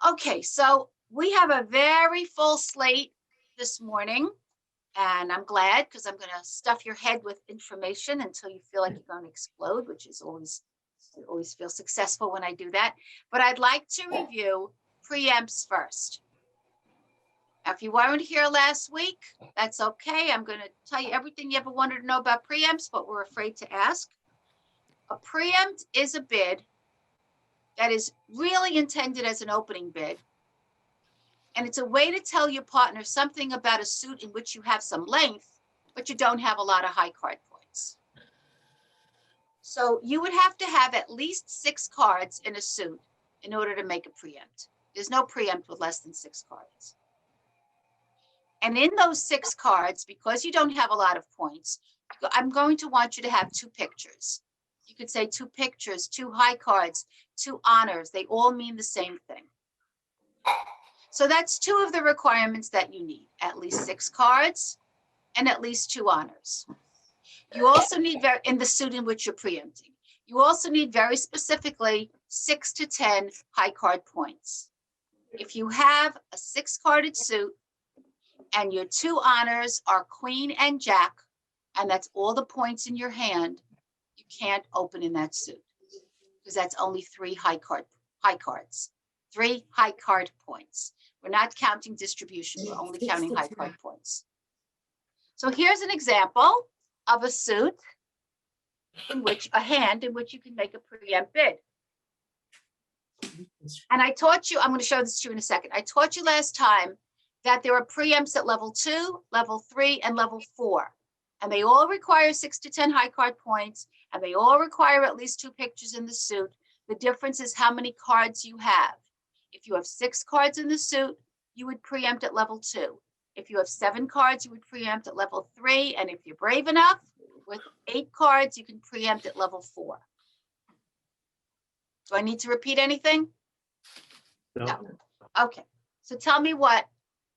Okay, so we have a very full slate this morning, and I'm glad because I'm going to stuff your head with information until you feel like you're going to explode, which is I always feel successful when I do that. But I'd like to review preempts first. Now, if you weren't here last week, that's okay. I'm going to tell you everything you ever wanted to know about preempts, but we're afraid to ask. A preempt is a bid that is really intended as an opening bid. And it's a way to tell your partner something about a suit in which you have some length, but you don't have a lot of high card points. So you would have to have at least 6 cards in a suit in order to make a preempt. There's no preempt with less than 6 cards. And in those 6 cards, because you don't have a lot of points, I'm going to want you to have 2 pictures. You could say 2 pictures, 2 high cards, 2 honors. They all mean the same thing. So that's 2 of the requirements that you need, at least 6 cards and at least 2 honors. You also need, in the suit in which you're preempting, you also need very specifically 6 to 10 high card points. If you have a 6-carded suit and your 2 honors are queen and jack, and that's all the points in your hand, you can't open in that suit because that's only 3 high cards, 3 high card points. We're not counting distribution. We're only counting high card points. So here's an example of a suit in which a hand in which you can make a preempt bid. And I taught you, I'm going to show this to you in a second. I taught you last time that there are preempts at level 2, level 3, and level 4. And they all require 6 to 10 high card points, and they all require at least 2 pictures in the suit. The difference is how many cards you have. If you have 6 cards in the suit, you would preempt at level 2. If you have 7 cards, you would preempt at level 3. And if you're brave enough, with 8 cards, you can preempt at level 4. Do I need to repeat anything? No. Okay. So tell me what,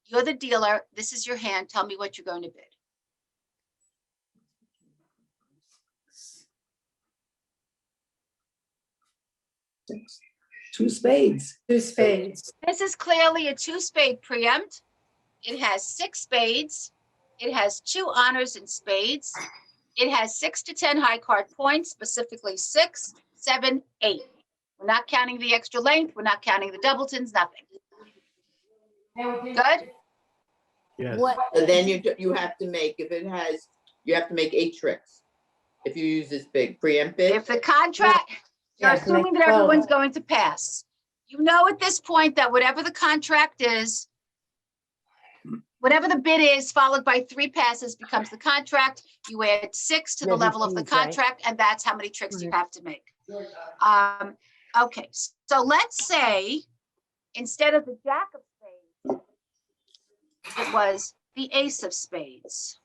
you're the dealer. This is your hand. Tell me what you're going to bid. Two spades. This is clearly a 2-spade preempt. It has 6 spades. It has 2 honors in spades. It has 6 to 10 high card points, specifically 6, 7, 8. We're not counting the extra length. We're not counting the doubletons, nothing. Good? Yes. And then you have to make, if it has, you have to make 8 tricks. If you use this big preempt bid. If the contract, you're assuming that everyone's going to pass. You know at this point that whatever the contract is, whatever the bid is, followed by 3 passes becomes the contract. You add 6 to the level of the contract, and that's how many tricks you have to make. Okay, so let's say instead of the jack of spades, it was the ace of spades.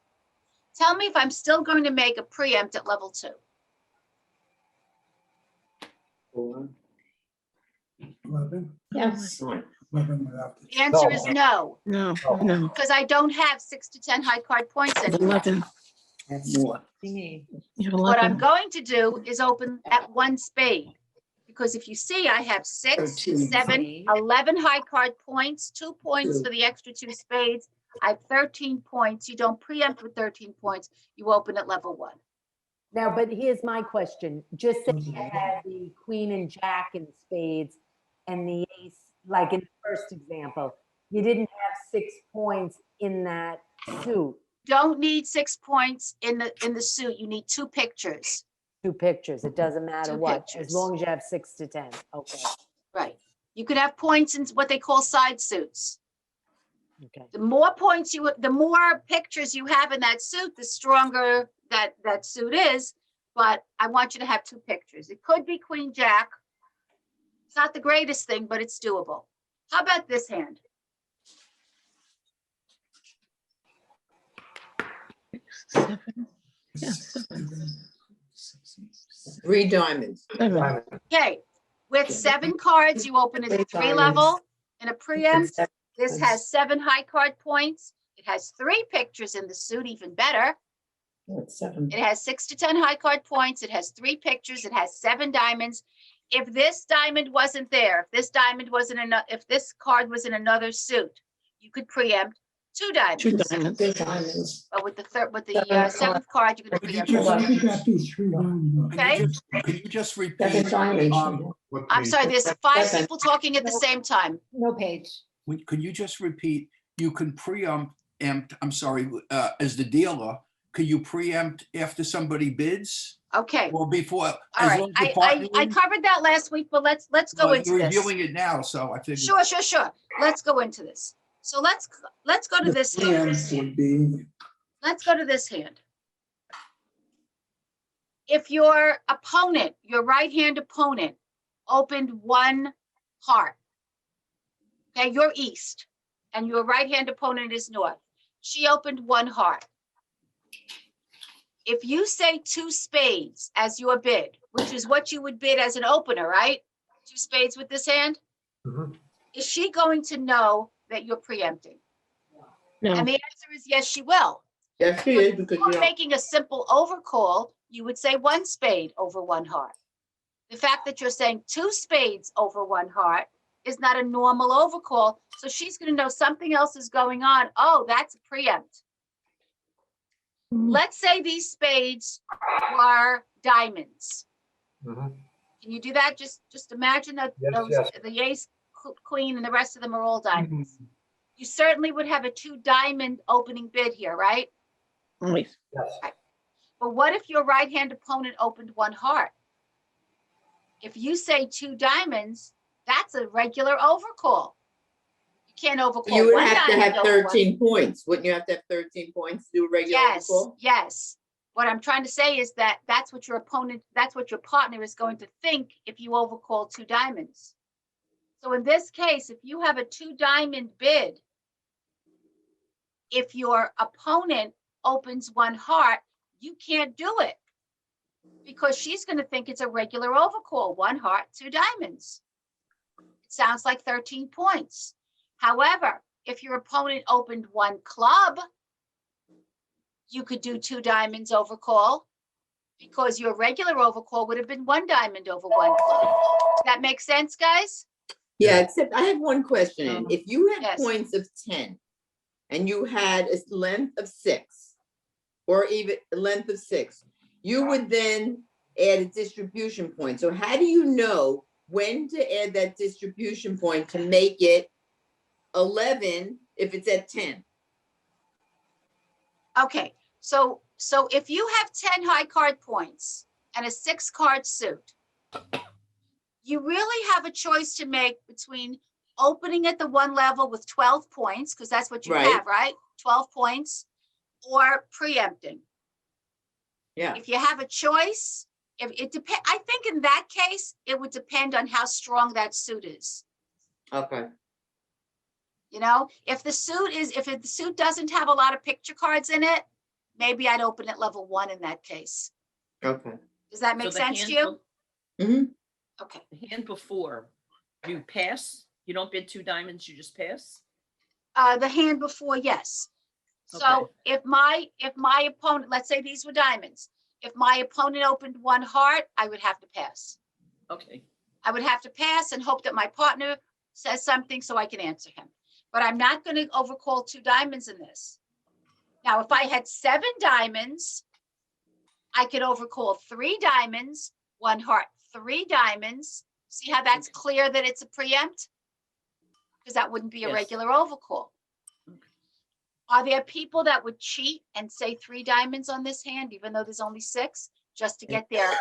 Tell me if I'm still going to make a preempt at level 2. 11. Yes. 11 without The answer is no, No. because I don't have 6 to 10 high card points anymore. 11. more. You have What 11. I'm going to do is open at 1 spade. Because if you see, I have 6, 13. 7, 11 high card points, 2 points for the extra 2 spades. I have 13 points. You don't preempt with 13 points. You open at level 1. Now, but here's my question. Just say you had the queen and jack in spades and the ace, like in the first example, you didn't have 6 points in that suit. Don't need 6 points in the suit. You need 2 pictures. 2 pictures. It doesn't matter 2 what, pictures. as long as you have 6 to 10. Okay. Right. You could have points in what they call side suits. Okay. The more points the more pictures you have in that suit, the stronger that suit is. But I want you to have 2 pictures. It could be queen jack. It's not the greatest thing, but it's doable. How about this hand? 7. Yeah, 7. 3 diamonds. 7. Okay, with 7 cards, you open at a 3 level. In a preempt, this has 7 high card points. It has 3 pictures in the suit, even better. It's 7. It has 6 to 10 high card points. It has 3 pictures. It has 7 diamonds. if this diamond wasn't there, if this diamond wasn't enough, if this card was in another suit, you could preempt two diamonds. Two diamonds. Two diamonds. But with the third, with the Seven seventh card, you're gonna Could you preempt just- one. You got these three diamonds. Okay. Could you just Seven repeat? diamonds. I'm sorry, there's five Seven. people talking at the same time. No page. Could you just repeat, you can preempt, I'm sorry, as the dealer, could you preempt after somebody bids Okay, or before? all as right. long as the I partner- covered that last week, but let's go Well, into you're this. reviewing it now, so I think. Sure. Let's go into this. So let's go to The this hand. preempts would be, Let's go to this hand. If your opponent, your right-hand opponent, opened one heart, okay, you're east, and your right-hand opponent is north. She opened one heart. If you say two spades as your bid, which is what you would bid as an opener, right? Two spades with this hand? Mhm. Is she going to know that you're preempting? No, And the answer is yes, she will. Yes, she is, because you If you're don't, making a simple overcall, you would say one spade over one heart. The fact that you're saying two spades over one heart is not a normal overcall, so she's gonna know something else is going on. Oh, that's a preempt. Mm. Let's say these spades are diamonds. Mhm. Can you do that? Just imagine that Yes, those, yes. the ace, queen, and the rest of them are all diamonds. You certainly would have a two diamond opening bid here, right? always. Yes. But what if your right-hand opponent opened one heart? If you say two diamonds, that's a regular overcall. You can't overcall you would one have to diamond have over one. 13 points. Wouldn't you have to have 13 points to do a regular Yes, overcall? yes. What I'm trying to say is that that's what your opponent, that's what your partner is going to think if you overcall two diamonds. So in this case, if you have a two diamond bid, if your opponent opens one heart, you can't do it because she's going to think it's a regular overcall, one heart, two diamonds. It sounds like 13 points. However, if your opponent opened one club, you could do two diamonds overcall because your regular overcall would have been one diamond over one club. Does that make sense, guys? Yeah, except I have one question. Ann. If you had Yes. points of 10 and you had a length of 6 or even a length of 6, you would then add a distribution point. So how do you know when to add that distribution point to make it 11 if it's at 10? Okay, so if you have 10 high card points and a 6 card suit, you really have a choice to make between opening at the one level with 12 points, because that's what you Right. have, right? 12 points, or preempting. Yeah, If you have a choice, if it depends, I think in that case, it would depend on how strong that suit is. okay. You know, if the suit doesn't have a lot of picture cards in it, maybe I'd open at level 1 in that case. Okay. Does that make So the sense to hand you? hmm Okay. The hand before, you pass, you don't bid two diamonds, you just pass? The hand before, yes. So Okay. if my opponent, let's say these were diamonds, if my opponent opened one heart, I would have to pass. Okay, I would have to pass and hope that my partner says something so I can answer him. But I'm not going to overcall two diamonds in this. Now, if I had 7 diamonds, I could overcall 3 diamonds, one heart, 3 diamonds. See how that's clear that it's a preempt? Because that wouldn't be a Yes. regular overcall. Are there people that would cheat and say 3 diamonds on this hand, even though there's only 6, just to get their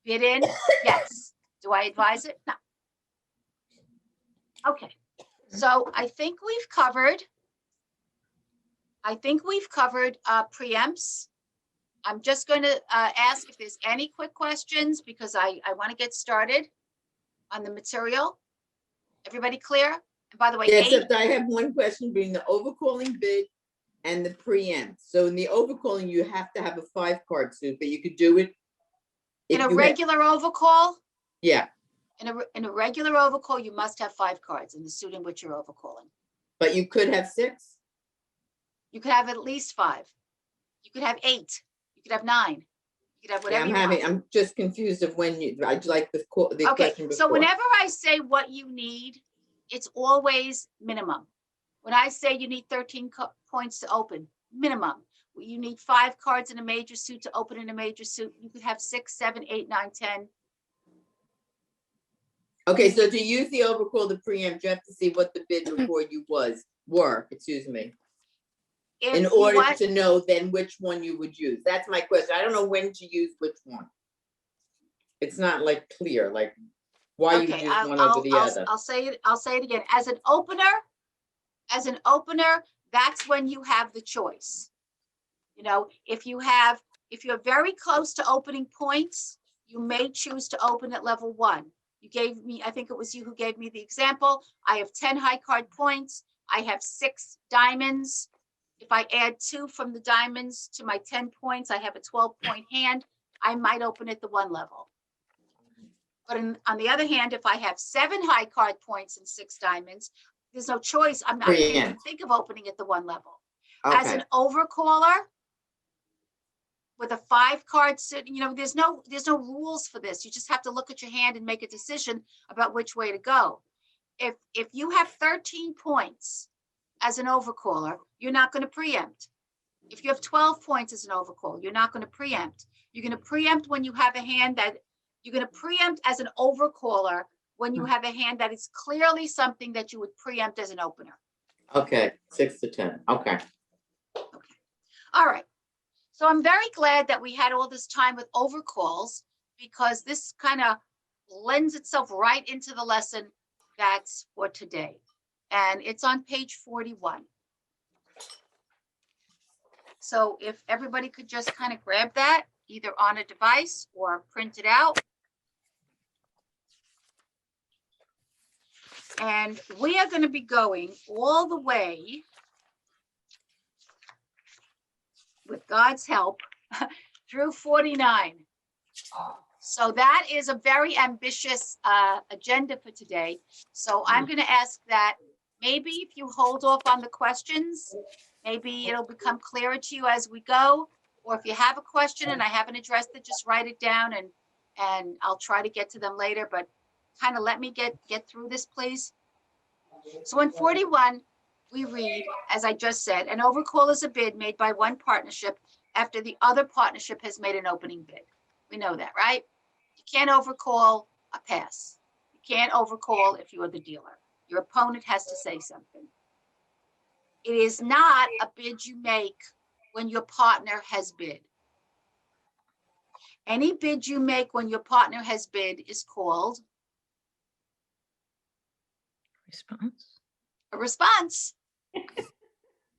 bid in? Yes. Do I advise it? No. Okay. So I think we've covered preempts. I'm just going to ask if there's any quick questions because I want to get started on the material. Everybody clear? And by the way, Yeah, 8, except I have one question between the overcalling bid and the preempt. So in the overcalling, you have to have a 5-card suit, but you could do it. in if a you had- regular overcall, Yeah, in a regular overcall, you must have 5 cards in the suit in which you're overcalling. but you could have 6. You could have at least 5. You could have 8. You could have 9. You could have Yeah, whatever you want. I'm just confused of when you, I'd like the Okay, question before. so whenever I say what you need, it's always minimum. When I say you need 13 points to open, minimum. You need 5 cards in a major suit to open in a major suit. You could have 6, 7, 8, 9, 10. Okay, so to use the overcall to preempt, you have to see what the bid before you were, excuse me, If in you order want, to know then which one you would use. That's my question. I don't know when to use which one. It's not like clear, like why you okay, use one over the other. I'll say it again. As an opener, that's when you have the choice. You know, if you're very close to opening points, you may choose to open at level 1. You gave me, I think it was you who gave me the example. I have 10 high card points. I have 6 diamonds. If I add 2 from the diamonds to my 10 points, I have a 12-point hand. I might open at the 1 level. But on the other hand, if I have 7 high card points and 6 diamonds, there's no choice. I can't even think of opening at the 1 level. As Okay, an overcaller, with a 5 card suit, you know, there's no rules for this. You just have to look at your hand and make a decision about which way to go. If you have 13 points as an overcaller, you're not going to preempt. If you have 12 points as an overcall, you're not going to preempt. You're going to preempt when you have a hand that you're going to preempt as an overcaller when you have a hand that is clearly something that you would preempt as an opener. okay, 6 to 10, okay. All right. So I'm very glad that we had all this time with overcalls, because this kind of lends itself right into the lesson that's for today. And it's on page 41. So if everybody could just kind of grab that, either on a device or print it out. And we are going to be going all the way, with God's help, through 49. So that is a very ambitious agenda for today. So I'm going to ask that maybe if you hold off on the questions, maybe it'll become clearer to you as we go. Or if you have a question and I haven't addressed it, just write it down and I'll try to get to them later. But kind of let me get through this, please. So in 41, we read, as I just said, an overcall is a bid made by one partnership after the other partnership has made an opening bid. We know that, right? You can't overcall a pass. You can't overcall if you're the dealer. Your opponent has to say something. It is not a bid you make when your partner has bid. Any bid you make when your partner has bid is called Response. a response.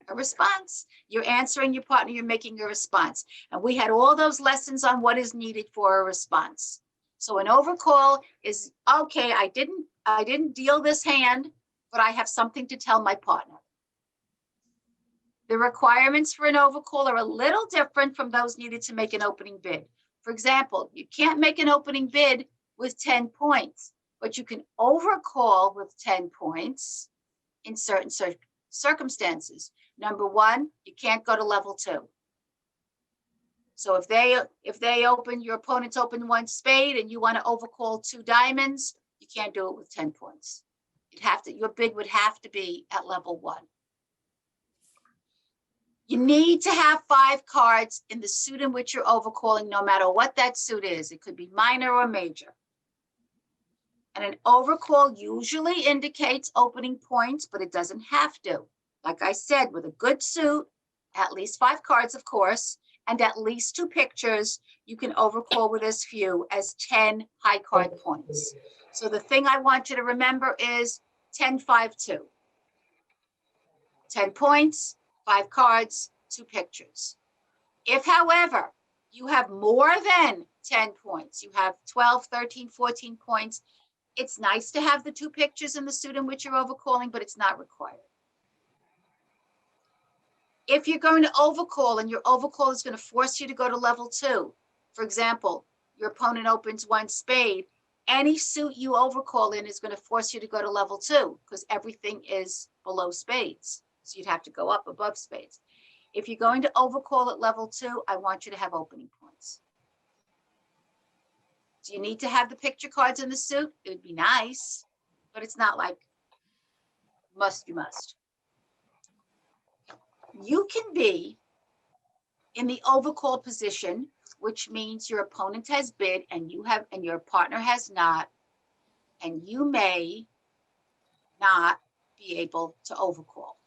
A response. You're answering your partner, you're making a response. And we had all those lessons on what is needed for a response. So an overcall is, okay, I didn't deal this hand, but I have something to tell my partner. The requirements for an overcall are a little different from those needed to make an opening bid. For example, you can't make an opening bid with 10 points, but you can overcall with 10 points in certain circumstances. Number 1, you can't go to level 2. So if they open, your opponent's open 1 spade and you want to overcall 2 diamonds, you can't do it with 10 points. Your bid would have to be at level 1. You need to have 5 cards in the suit in which you're overcalling, no matter what that suit is. It could be minor or major. And an overcall usually indicates opening points, but it doesn't have to. Like I said, with a good suit, at least 5 cards, of course, and at least 2 pictures, you can overcall with as few as 10 high card points. So the thing I want you to remember is 10, 5, 2. 10 points, 5 cards, 2 pictures. If, however, you have more than 10 points, you have 12, 13, 14 points, it's nice to have the 2 pictures in the suit in which you're overcalling, but it's not required. If you're going to overcall and your overcall is going to force you to go to level 2, for example, your opponent opens 1 spade, any suit you overcall in is going to force you to go to level 2 because everything is below spades. So you'd have to go up above spades. If you're going to overcall at level 2, I want you to have opening points. Do you need to have the picture cards in the suit? It would be nice, but it's not like you must. You can be in the overcall position, which means your opponent has bid and your partner has not, and you may not be able to overcall.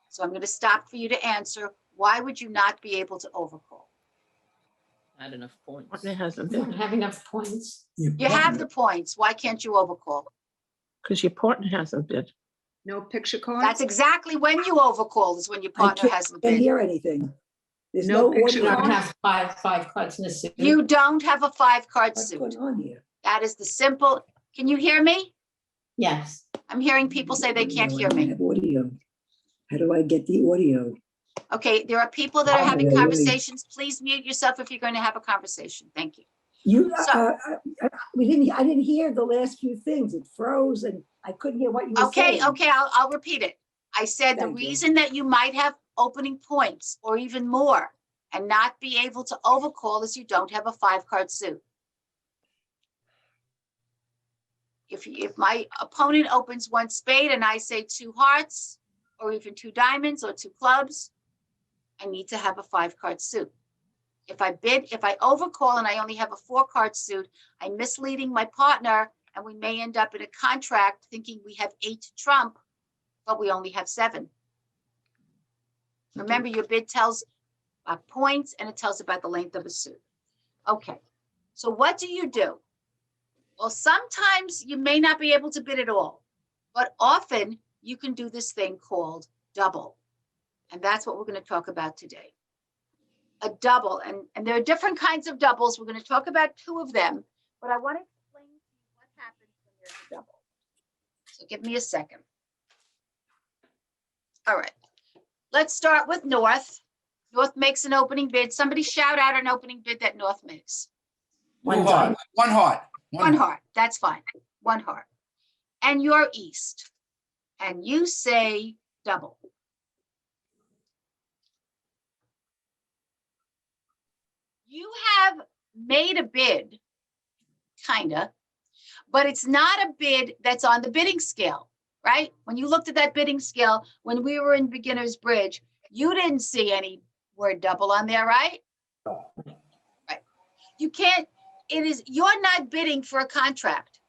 So I'm going to stop for you to answer. Why would you not be able to overcall? Not enough points. Partner hasn't Don't bid, have enough points. You have the points. Why can't you overcall? because your partner hasn't bid. No picture cards? That's exactly when you overcall, is when your partner hasn't Can't bid. hear anything. There's No no picture You audio. don't cards? have five cards in the suit. You don't have a 5-card What's suit. going on here? That is the simple. Can you hear me? Yes. I'm hearing people say they can't No, I hear don't me. have audio. How do I get the audio? Okay, there are people that are having Really? conversations. Please mute yourself if you're going to have a conversation. Thank you. You, So- I didn't hear the last few things. It froze and I couldn't hear what you were saying. Okay, I'll repeat it. I said the Thank you. reason that you might have opening points or even more and not be able to overcall is you don't have a 5-card suit. If my opponent opens 1 spade and I say 2 hearts or even 2 diamonds or 2 clubs, I need to have a 5-card suit. If I overcall and I only have a 4-card suit, I'm misleading my partner and we may end up in a contract thinking we have 8 to trump, but we only have 7. Remember, your bid tells about points and it tells about the length of a suit. Okay, so what do you do? Well, sometimes you may not be able to bid at all, but often you can do this thing called double. And that's what we're going to talk about today. A double, and there are different kinds of doubles. We're going to talk about 2 of them, but I want to explain to you what happens when there's a double. So give me a second. All right, let's start with North. North makes an opening bid. Somebody shout out an opening bid that North makes. One heart. One heart. 1 heart, that's fine. 1 heart. And you're East. And you say double. You have made a bid, kinda, but it's not a bid that's on the bidding scale, right? When you looked at that bidding scale, when we were in Beginner's Bridge, you didn't see any word double on there, right? Right. You can't, you're not bidding for a contract.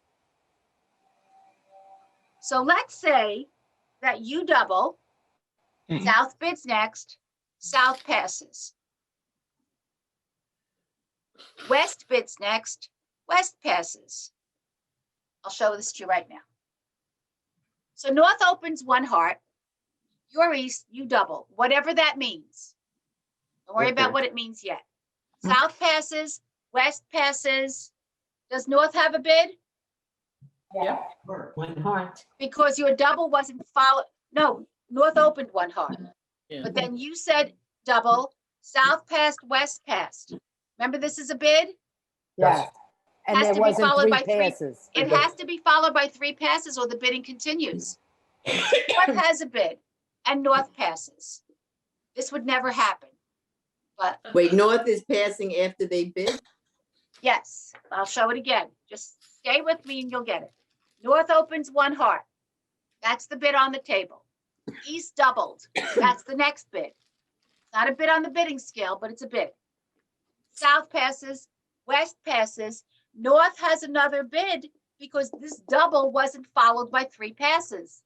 So let's say that you double, Okay. South bids next, South passes. West bids next, West passes. I'll show this to you right now. So North opens 1 heart, you're East, you double, whatever that means. Don't worry about Okay. what it means yet. South passes, West passes. Does North have a bid? Yeah. 1 heart. Because your double wasn't followed. No, North opened 1 heart. Yeah. But then you said double, South passed, West passed. Remember, this is a bid? Yes. And Has there to be wasn't followed 3 by 3. passes. It has to be followed by 3 passes or the bidding continues. North has a bid and North passes. This would never happen. But Wait, North is passing after they bid? yes, I'll show it again. Just stay with me and you'll get it. North opens 1 heart. That's the bid on the table. East doubled. That's the next bid. It's not a bid on the bidding scale, but it's a bid. South passes, West passes. North has another bid because this double wasn't followed by 3 passes.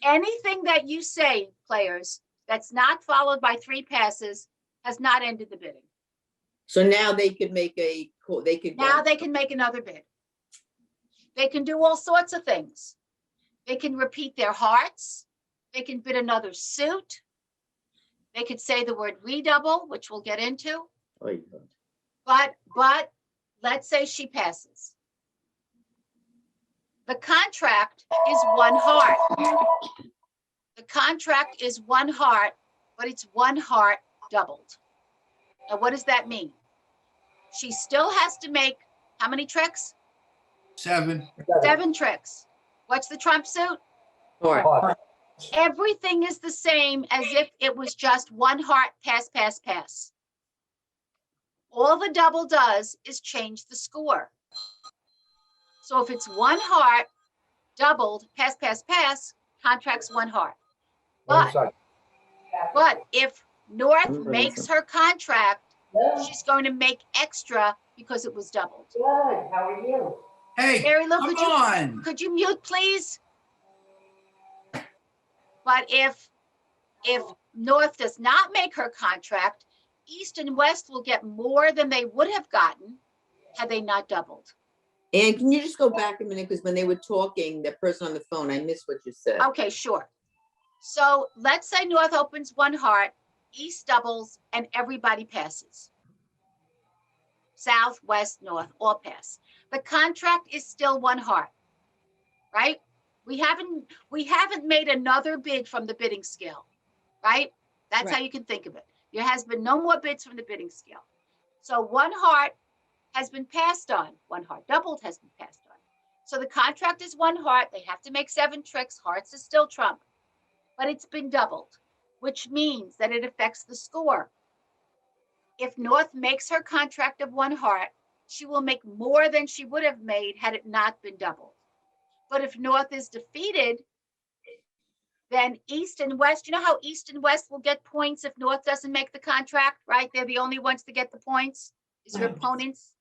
Anything that you say, players, that's not followed by 3 passes has not ended the bidding. So now they could make they could. Now they can make another bid. They can do all sorts of things. They can repeat their hearts. They can bid another suit. They could say the word redouble, which we'll get into. But let's say she passes. The contract is 1 heart. The contract is 1 heart, but it's 1 heart doubled. Now, what does that mean? She still has to make how many tricks? 7. 7 tricks. What's the trump suit? Heart. Everything is the same as if it was just 1 heart, pass, pass, pass. All the double does is change the score. So if it's one heart, doubled, pass, pass, pass, contract's one heart. But if North makes her contract, she's going to make extra because it was doubled. Good, how are you? Hey, Mary Lou, come on. could you mute, please? But if North does not make her contract, East and West will get more than they would have gotten had they not doubled. And can you just go back a minute? Because when they were talking, the person on the phone, I missed what you said. Okay, sure. So let's say North opens one heart, East doubles, and everybody passes. South, West, North, all pass. The contract is still one heart, right? We haven't made another bid from the bidding scale, right? That's how you can think of it. There has been no more bids from the bidding scale. So one heart has been passed on. One heart doubled has been passed on. So the contract is one heart. They have to make 7 tricks. Hearts is still trump, but it's been doubled, which means that it affects the score. If North makes her contract of one heart, she will make more than she would have made had it not been doubled. But if North is defeated, then East and West, you know how East and West will get points if North doesn't make the contract, right? They're the only ones to get the points, is your opponents.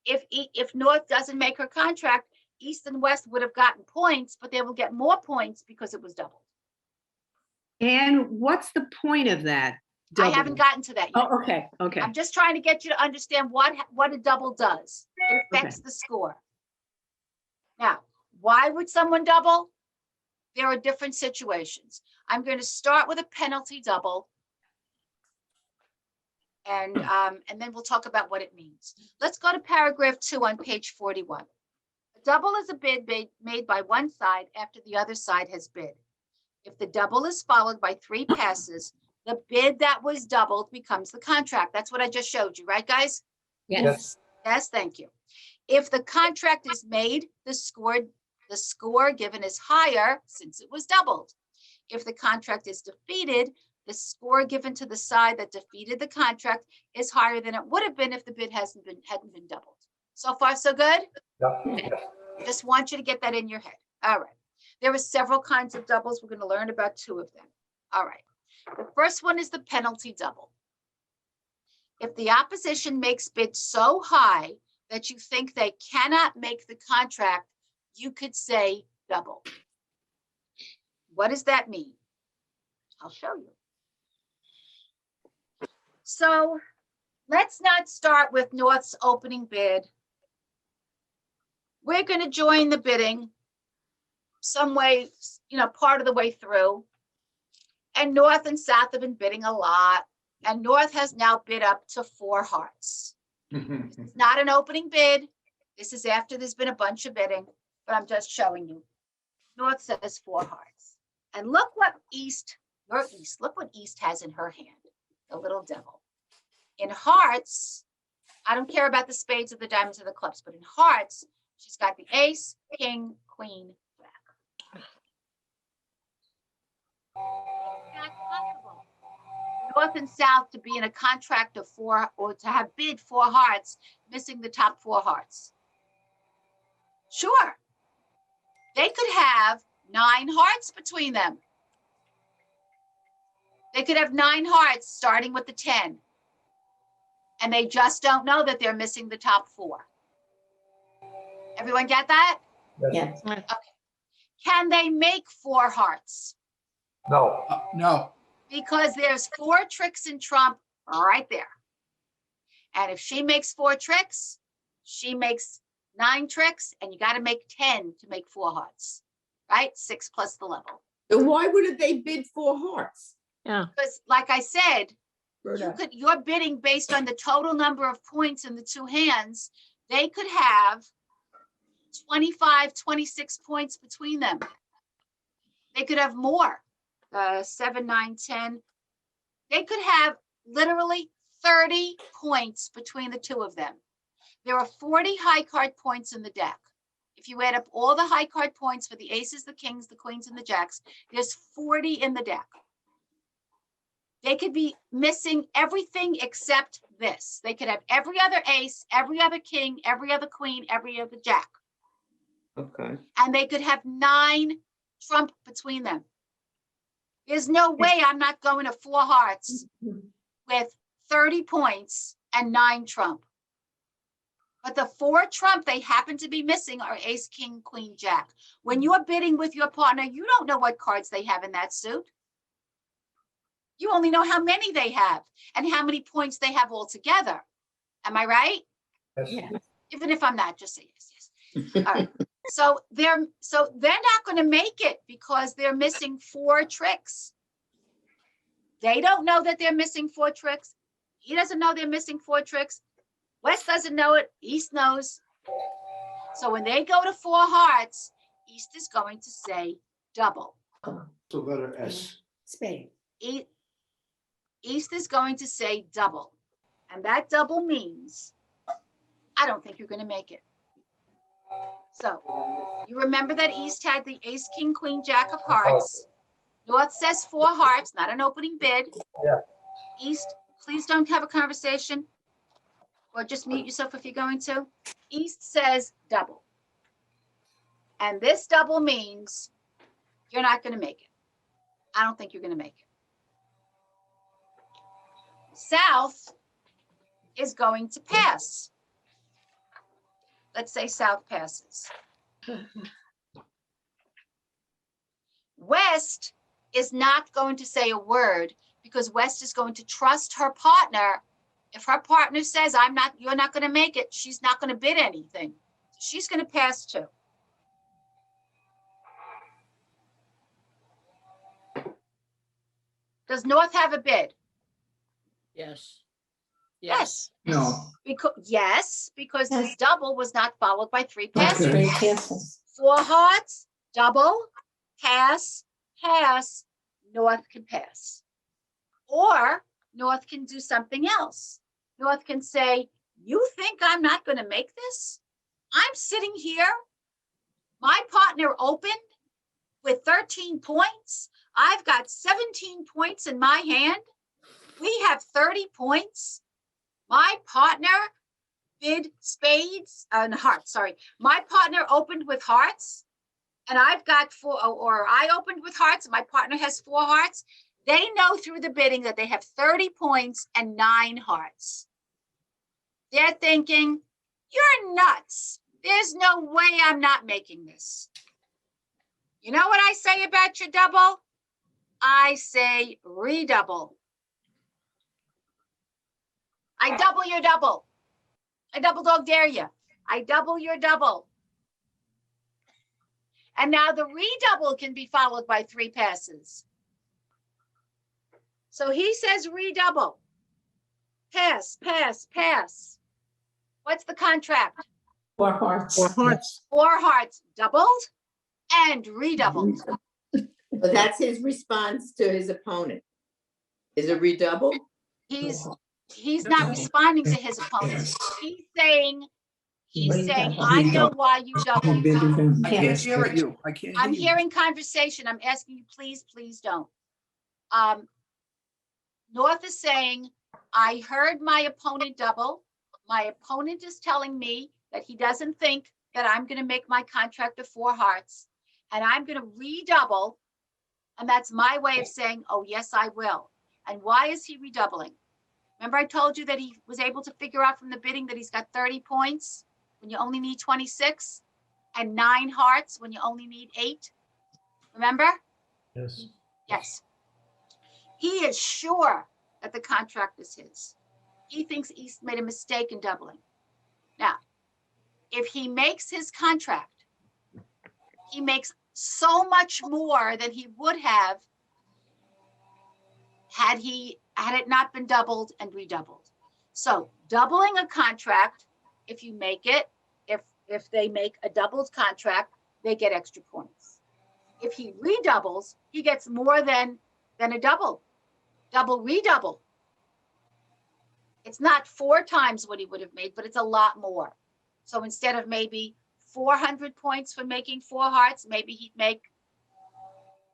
If North doesn't make her contract, East and West would have gotten points, but they will get more points because it was doubled. And what's the point of that? I haven't gotten to that yet. Oh, okay, okay. I'm just trying to get you to understand what a double does. It affects the score. Now, why would someone double? There are different situations. I'm going to start with a penalty double. And then we'll talk about what it means. Let's go to paragraph 2 on page 41. A double is a bid made by one side after the other side has bid. If the double is followed by 3 passes, the bid that was doubled becomes the contract. That's what I just showed you, right, guys? Yes. Yes, thank you. If the contract is made, the score given is higher since it was doubled. If the contract is defeated, the score given to the side that defeated the contract is higher than it would have been if the bid hadn't been doubled. So far, so good? Just want you to get that in your head. All right. There are several kinds of doubles. We're going to learn about 2 of them. All right. The first one is the penalty double. If the opposition makes bids so high that you think they cannot make the contract, you could say double. What does that mean? I'll show you. So let's not start with North's opening bid. We're going to join the bidding some way, part of the way through. And North and South have been bidding a lot. And North has now bid up to 4 hearts. This is not an opening bid. This is after there's been a bunch of bidding, but I'm just showing you. North says 4 hearts. And look what look what East has in her hand, the little devil. In hearts, I don't care about the spades or the diamonds or the clubs, but in hearts, she's got the ace, king, queen, jack. It's not possible. North and South to be in a contract of 4 or to have bid 4 hearts, missing the top 4 hearts. Sure. They could have 9 hearts between them. They could have 9 hearts starting with the 10. And they just don't know that they're missing the top 4. Everyone get that? Yes. Okay. Can they make 4 hearts? No. No. Because there's 4 tricks in trump right there. And if she makes 4 tricks, she makes 9 tricks, and you got to make 10 to make 4 hearts, right? 6 plus the level. So why wouldn't they bid 4 hearts? Yeah. Because like I said, Berta. you're bidding based on the total number of points in the 2 hands. They could have 25, 26 points between them. They could have more, 7, 9, 10. They could have literally 30 points between the 2 of them. There are 40 high card points in the deck. If you add up all the high card points for the aces, the kings, the queens, and the jacks, there's 40 in the deck. They could be missing everything except this. They could have every other ace, every other king, every other queen, every other jack. Okay. And they could have 9 trump between them. There's no way I'm not going to 4 hearts with 30 points and 9 trump. But the 4 trump they happen to be missing are ace, king, queen, jack. When you're bidding with your partner, you don't know what cards they have in that suit. You only know how many they have and how many points they have altogether. Am I right? Yeah. Even if I'm not, just say yes, yes. All right. So they're not going to make it because they're missing 4 tricks. They don't know that they're missing 4 tricks. He doesn't know they're missing 4 tricks. West doesn't know it. East knows. So when they go to 4 hearts, East is going to say double. So letter S. Spade. East is going to say double. And that double means, I don't think you're going to make it. So you remember that East had the ace, king, queen, jack of hearts. North says 4 hearts, not an opening bid. Yeah. East, please don't have a conversation or just mute yourself if you're going to. East says double. And this double means you're not going to make it. I don't think you're going to make it. South is going to pass. Let's say South passes. West is not going to say a word because West is going to trust her partner. If her partner says, you're not going to make it, she's not going to bid anything. She's going to pass too. Does North have a bid? Yes. Yes. No. Because this double was not followed by 3 passes. Three passes. 4 hearts, double, pass, pass, North can pass. Or North can do something else. North can say, you think I'm not going to make this? I'm sitting here. My partner opened with 13 points. I've got 17 points in my hand. We have 30 points. My partner bid spades and hearts. Sorry. My partner opened with hearts and I've got 4, or I opened with hearts and my partner has 4 hearts. They know through the bidding that they have 30 points and 9 hearts. They're thinking, you're nuts. There's no way I'm not making this. You know what I say about your double? I say redouble. I double your double. I double dog dare you. I double your double. And now the redouble can be followed by 3 passes. So he says redouble. Pass, pass, pass. What's the contract? 4 hearts. 4 hearts. 4 hearts doubled and redoubled. But that's his response to his opponent. Is it redouble? He's not responding to his opponent. He's saying, I know why you doubled. I can't hear you. I can't hear I'm you. hearing conversation. I'm asking you, please, please don't. North is saying, I heard my opponent double. My opponent is telling me that he doesn't think that I'm going to make my contract of 4 hearts. And I'm going to redouble. And that's my way of saying, oh, yes, I will. And why is he redoubling? Remember I told you that he was able to figure out from the bidding that he's got 30 points when you only need 26 and 9 hearts when you only need 8. Remember? Yes. Yes. He is sure that the contract is his. He thinks East made a mistake in doubling. Now, if he makes his contract, he makes so much more than he would have had it not been doubled and redoubled. So doubling a contract, if you make it, if they make a doubled contract, they get extra points. If he redoubles, he gets more than a double redouble. It's not 4 times what he would have made, but it's a lot more. So instead of maybe 400 points for making 4 hearts, maybe he'd make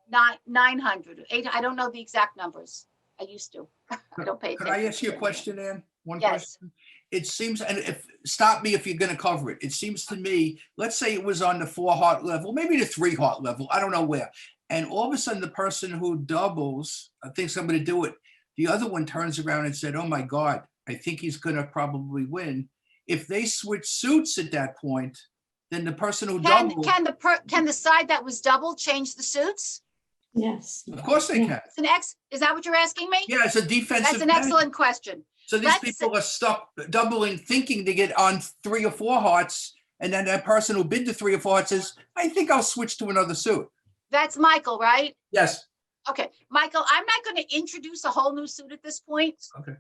900, 800. I don't know the exact numbers. I used to. I don't pay Could attention. I ask you a to it. question, Ann? One Yes. question? It seems, and if, stop me if you're gonna cover it. It seems to me, let's say it was on the 4 heart level, maybe the 3 heart level, I don't know where. And all of a sudden, the person who doubles, thinks I'm gonna do it. The other one turns around and said, oh my God, I think he's gonna probably win. If they switch suits at that point, then the person who doubled, Can the side that was doubled change the suits? Yes. of course they can. Is that what you're asking me? Yeah, it's a defensive. That's an excellent question. So these Let's people are stuck doubling, thinking to get on 3 or 4 hearts. And then that person who bid the 3 or 4 hearts says, I think I'll switch to another suit. That's Michael, right? Yes. Okay, Michael, I'm not going to introduce a whole new suit at this point. Okay.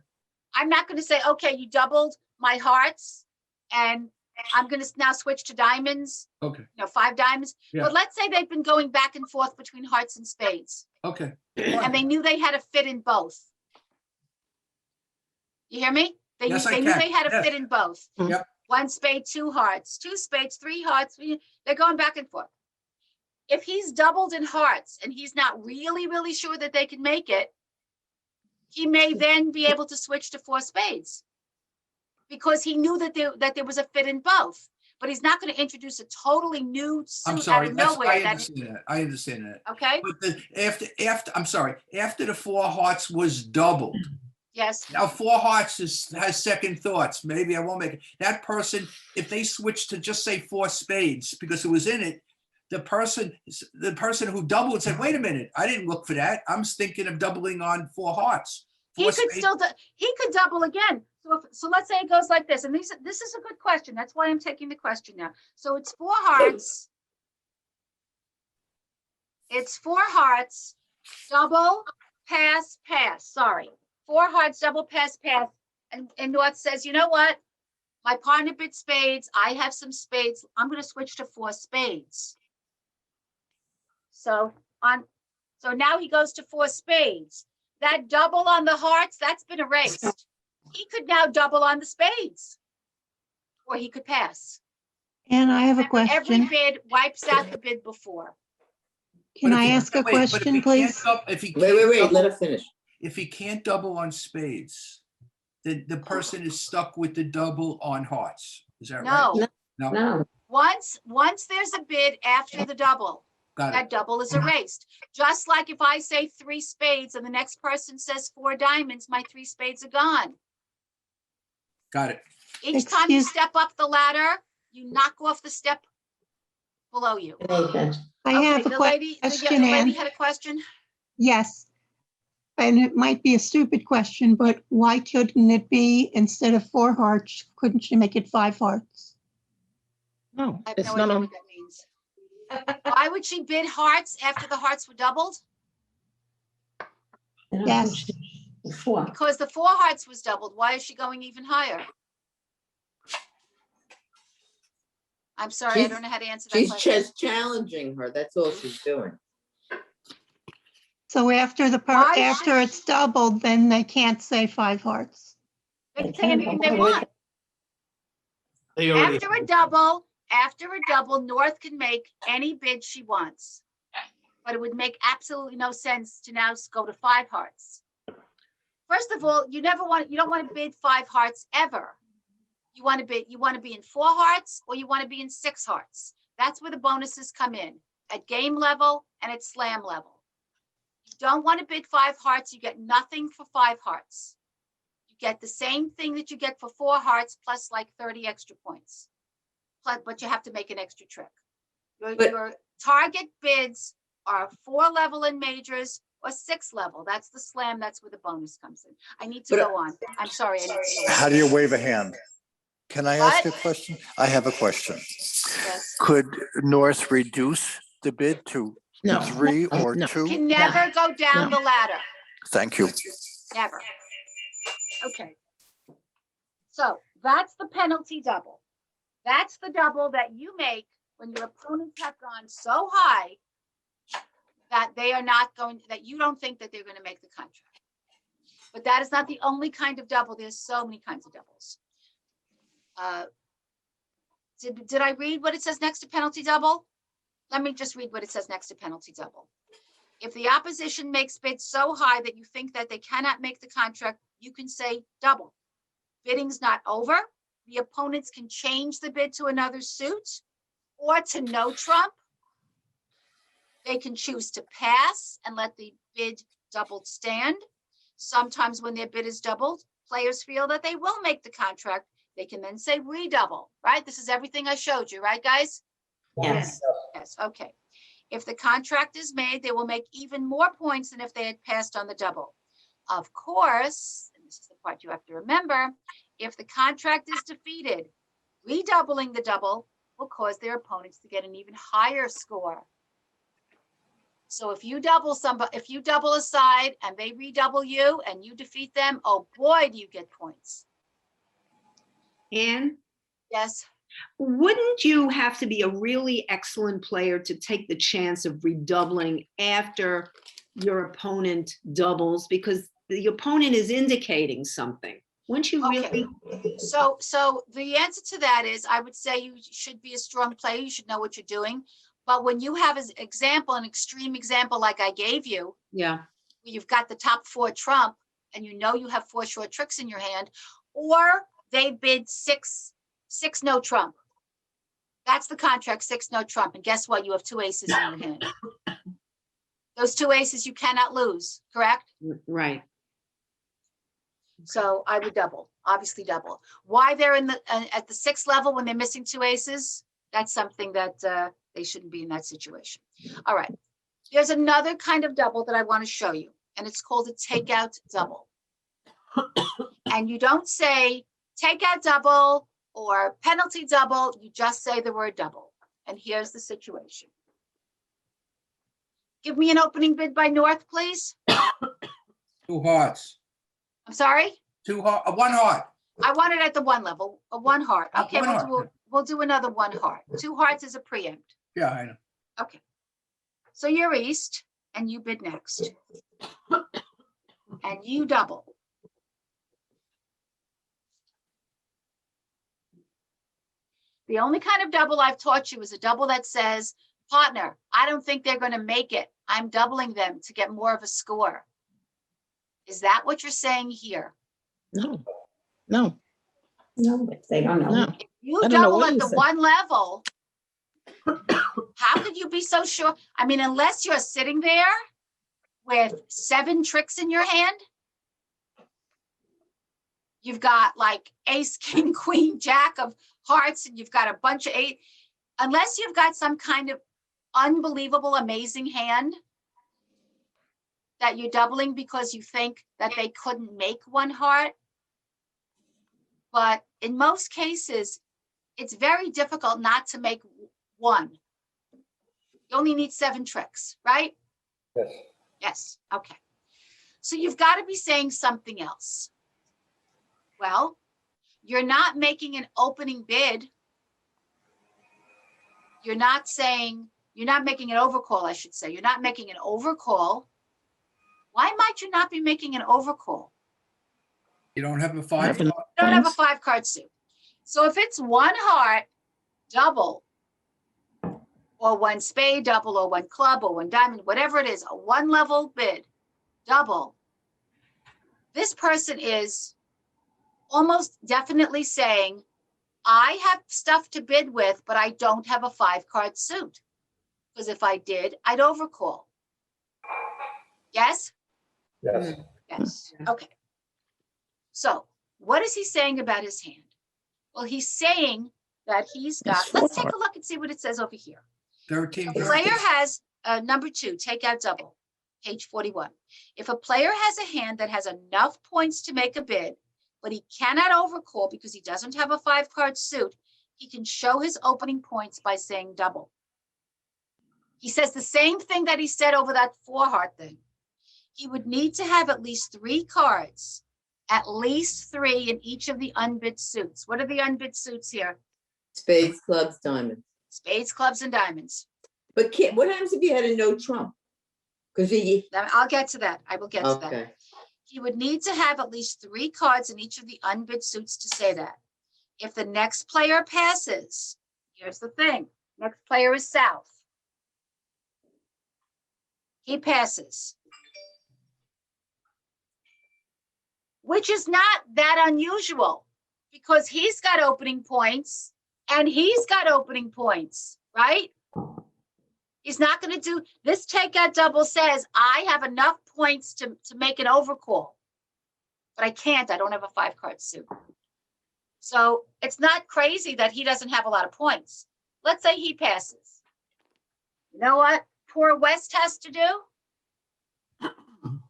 I'm not going to say, okay, you doubled my hearts and I'm going to now switch to diamonds, Okay. 5 diamonds. Yeah. But let's say they've been going back and forth between hearts and spades Okay. and they knew they had a fit in both. You hear me? They Yes, knew I they can. had a Yes. fit in both. Yep. 1 spade, 2 hearts, 2 spades, 3 hearts. They're going back and forth. If he's doubled in hearts and he's not really, really sure that they can make it, he may then be able to switch to 4 spades because he knew that there was a fit in both. But he's not going to introduce a totally new I'm suit sorry. out of nowhere. I understand that. I understand that. Okay. But after the 4 hearts was doubled, Yes. now 4 hearts has second thoughts. Maybe I won't make it. That person, if they switch to just say 4 spades because it was in it, the person who doubled said, wait a minute, I didn't look for that. I'm thinking of doubling on 4 hearts. He could double again. So let's say it goes like this. And this is a good question. That's why I'm taking the question now. So it's 4 hearts. It's 4 hearts, double, pass, pass. Sorry. 4 hearts, double, pass, pass. And North says, you know what? My partner bid spades. I have some spades. I'm going to switch to 4 spades. So now he goes to 4 spades. That double on the hearts, that's been erased. He could now double on the spades. Or he could pass. And I have a Every question. bid wipes out the bid before. Can I ask a question, please? Wait, let her finish. If he can't double on spades, the person is stuck with the double on hearts. Is that right? No. No. Once there's a bid after the double, Got it. that double is erased. Just like if I say 3 spades and the next person says 4 diamonds, my 3 spades are gone. Got it. Each time you Excuse- step up the ladder, you knock off the step below you. Nathan. I have a The lady question, Ann. had a question. Yes. And it might be a stupid question, but why couldn't it be instead of 4 hearts, couldn't you make it 5 hearts? No, I have it's no not idea on. what that means. Why would she bid hearts after the hearts were doubled? Yes. Before. Because the 4 hearts was doubled. Why is she going even higher? I'm sorry, I don't know how to answer that She's question. just challenging her. That's all she's doing. So after Why after it's doubled, then they can't say 5 hearts. They can say anything they want. After a double, North can make any bid she wants. But it would make absolutely no sense to now go to 5 hearts. First of all, you don't want to bid 5 hearts ever. You want to be in 4 hearts or you want to be in 6 hearts. That's where the bonuses come in, at game level and at slam level. You don't want to bid 5 hearts, you get nothing for 5 hearts. You get the same thing that you get for 4 hearts plus like 30 extra points. But you have to make an extra trick. Your target bids are 4 level in majors or 6 level. That's the slam. That's where the bonus comes in. I need to go on. I'm sorry. I need to go on. How do you wave a hand? Can I ask a What? question? I have a question. Yes. Could North reduce the bid to No. 3 or No. 2? Can never go down the ladder. Thank you. Never. Okay. So that's the penalty double. That's the double that you make when your opponents have gone so high that that you don't think that they're going to make the contract. But that is not the only kind of double. There's so many kinds of doubles. Did I read what it says next to penalty double? Let me just read what it says next to penalty double. If the opposition makes bids so high that you think that they cannot make the contract, you can say double. Bidding's not over. The opponents can change the bid to another suit or to no trump. They can choose to pass and let the bid doubled stand. Sometimes when their bid is doubled, players feel that they will make the contract. They can then say redouble, right? This is everything I showed you, right, guys? Yes. Yes, okay. If the contract is made, they will make even more points than if they had passed on the double. Of course, and this is the part you have to remember, if the contract is defeated, redoubling the double will cause their opponents to get an even higher score. So if you double a side and they redouble you and you defeat them, oh boy, do you get points. Anne, Yes. wouldn't you have to be a really excellent player to take the chance of redoubling after your opponent doubles? Because the opponent is indicating something. Wouldn't you Okay. really? So the answer to that is, I would say you should be a strong player. You should know what you're doing. But when you have an example, an extreme example like I gave you, Yeah. where you've got the top 4 trump and you know you have 4 short tricks in your hand, or they bid 6 no trump. That's the contract, 6 no trump. And guess what? You have 2 aces in your hand. Those 2 aces you cannot lose, correct? Right. So I would double, obviously double. Why they're in the at the 6th level when they're missing 2 aces, that's something that they shouldn't be in that situation. All right. There's another kind of double that I want to show you, and it's called a takeout double. And you don't say takeout double or penalty double, you just say the word double. And here's the situation. Give me an opening bid by North, please. 2 hearts. I'm sorry? 1 heart. I want it at the 1 level, a 1 heart. Okay, One heart. we'll do another 1 heart. 2 hearts is a preempt. Yeah, I know. Okay. So you're east and you bid next. And you double. The only kind of double I've taught you is a double that says, partner, I don't think they're going to make it. I'm doubling them to get more of a score. Is that what you're saying here? No, no, No, if they don't know. no. If you I don't know double what at you the said. 1 level, how could you be so sure? I mean, unless you're sitting there with 7 tricks in your hand, you've got like ace, king, queen, jack of hearts, and you've got a bunch of 8. Unless you've got some kind of unbelievable, amazing hand that you're doubling because you think that they couldn't make 1 heart. But in most cases, it's very difficult not to make 1. You only need 7 tricks, right? Yes. Yes, okay. So you've got to be saying something else. Well, you're not making an opening bid. You're not making an overcall, I should say. You're not making an overcall. Why might you not be making an overcall? You don't have a 5 Haven't- heart. You don't have a 5-card suit. So if it's 1 heart, double, or 1 spade double, or 1 club, or 1 diamond, whatever it is, a 1 level bid, double, this person is almost definitely saying, I have stuff to bid with, but I don't have a 5-card suit. Because if I did, I'd overcall. Yes? Yes. Yes. Okay. So what is he saying about his hand? Well, he's saying that he's got, It's let's 4 take a look and see what it says over here. 13. A player has number 2, takeout double, page 41. If a player has a hand that has enough points to make a bid, but he cannot overcall because he doesn't have a 5-card suit, he can show his opening points by saying double. He says the same thing that he said over that 4-heart thing. He would need to have at least 3 cards, at least 3 in each of the unbid suits. What are the unbid suits here? Spades, clubs, diamonds. Spades, clubs, and diamonds. But what happens if you had a no trump? Because I'll get to that. I will get to that. okay. He would need to have at least 3 cards in each of the unbid suits to say that. If the next player passes, here's the thing. Next player is south. He passes. Which is not that unusual because he's got opening points and he's got opening points, right? He's not going to do this. Takeout double says I have enough points to make an overcall, but I can't. I don't have a 5-card suit. So it's not crazy that he doesn't have a lot of points. Let's say he passes. You know what poor West has to do?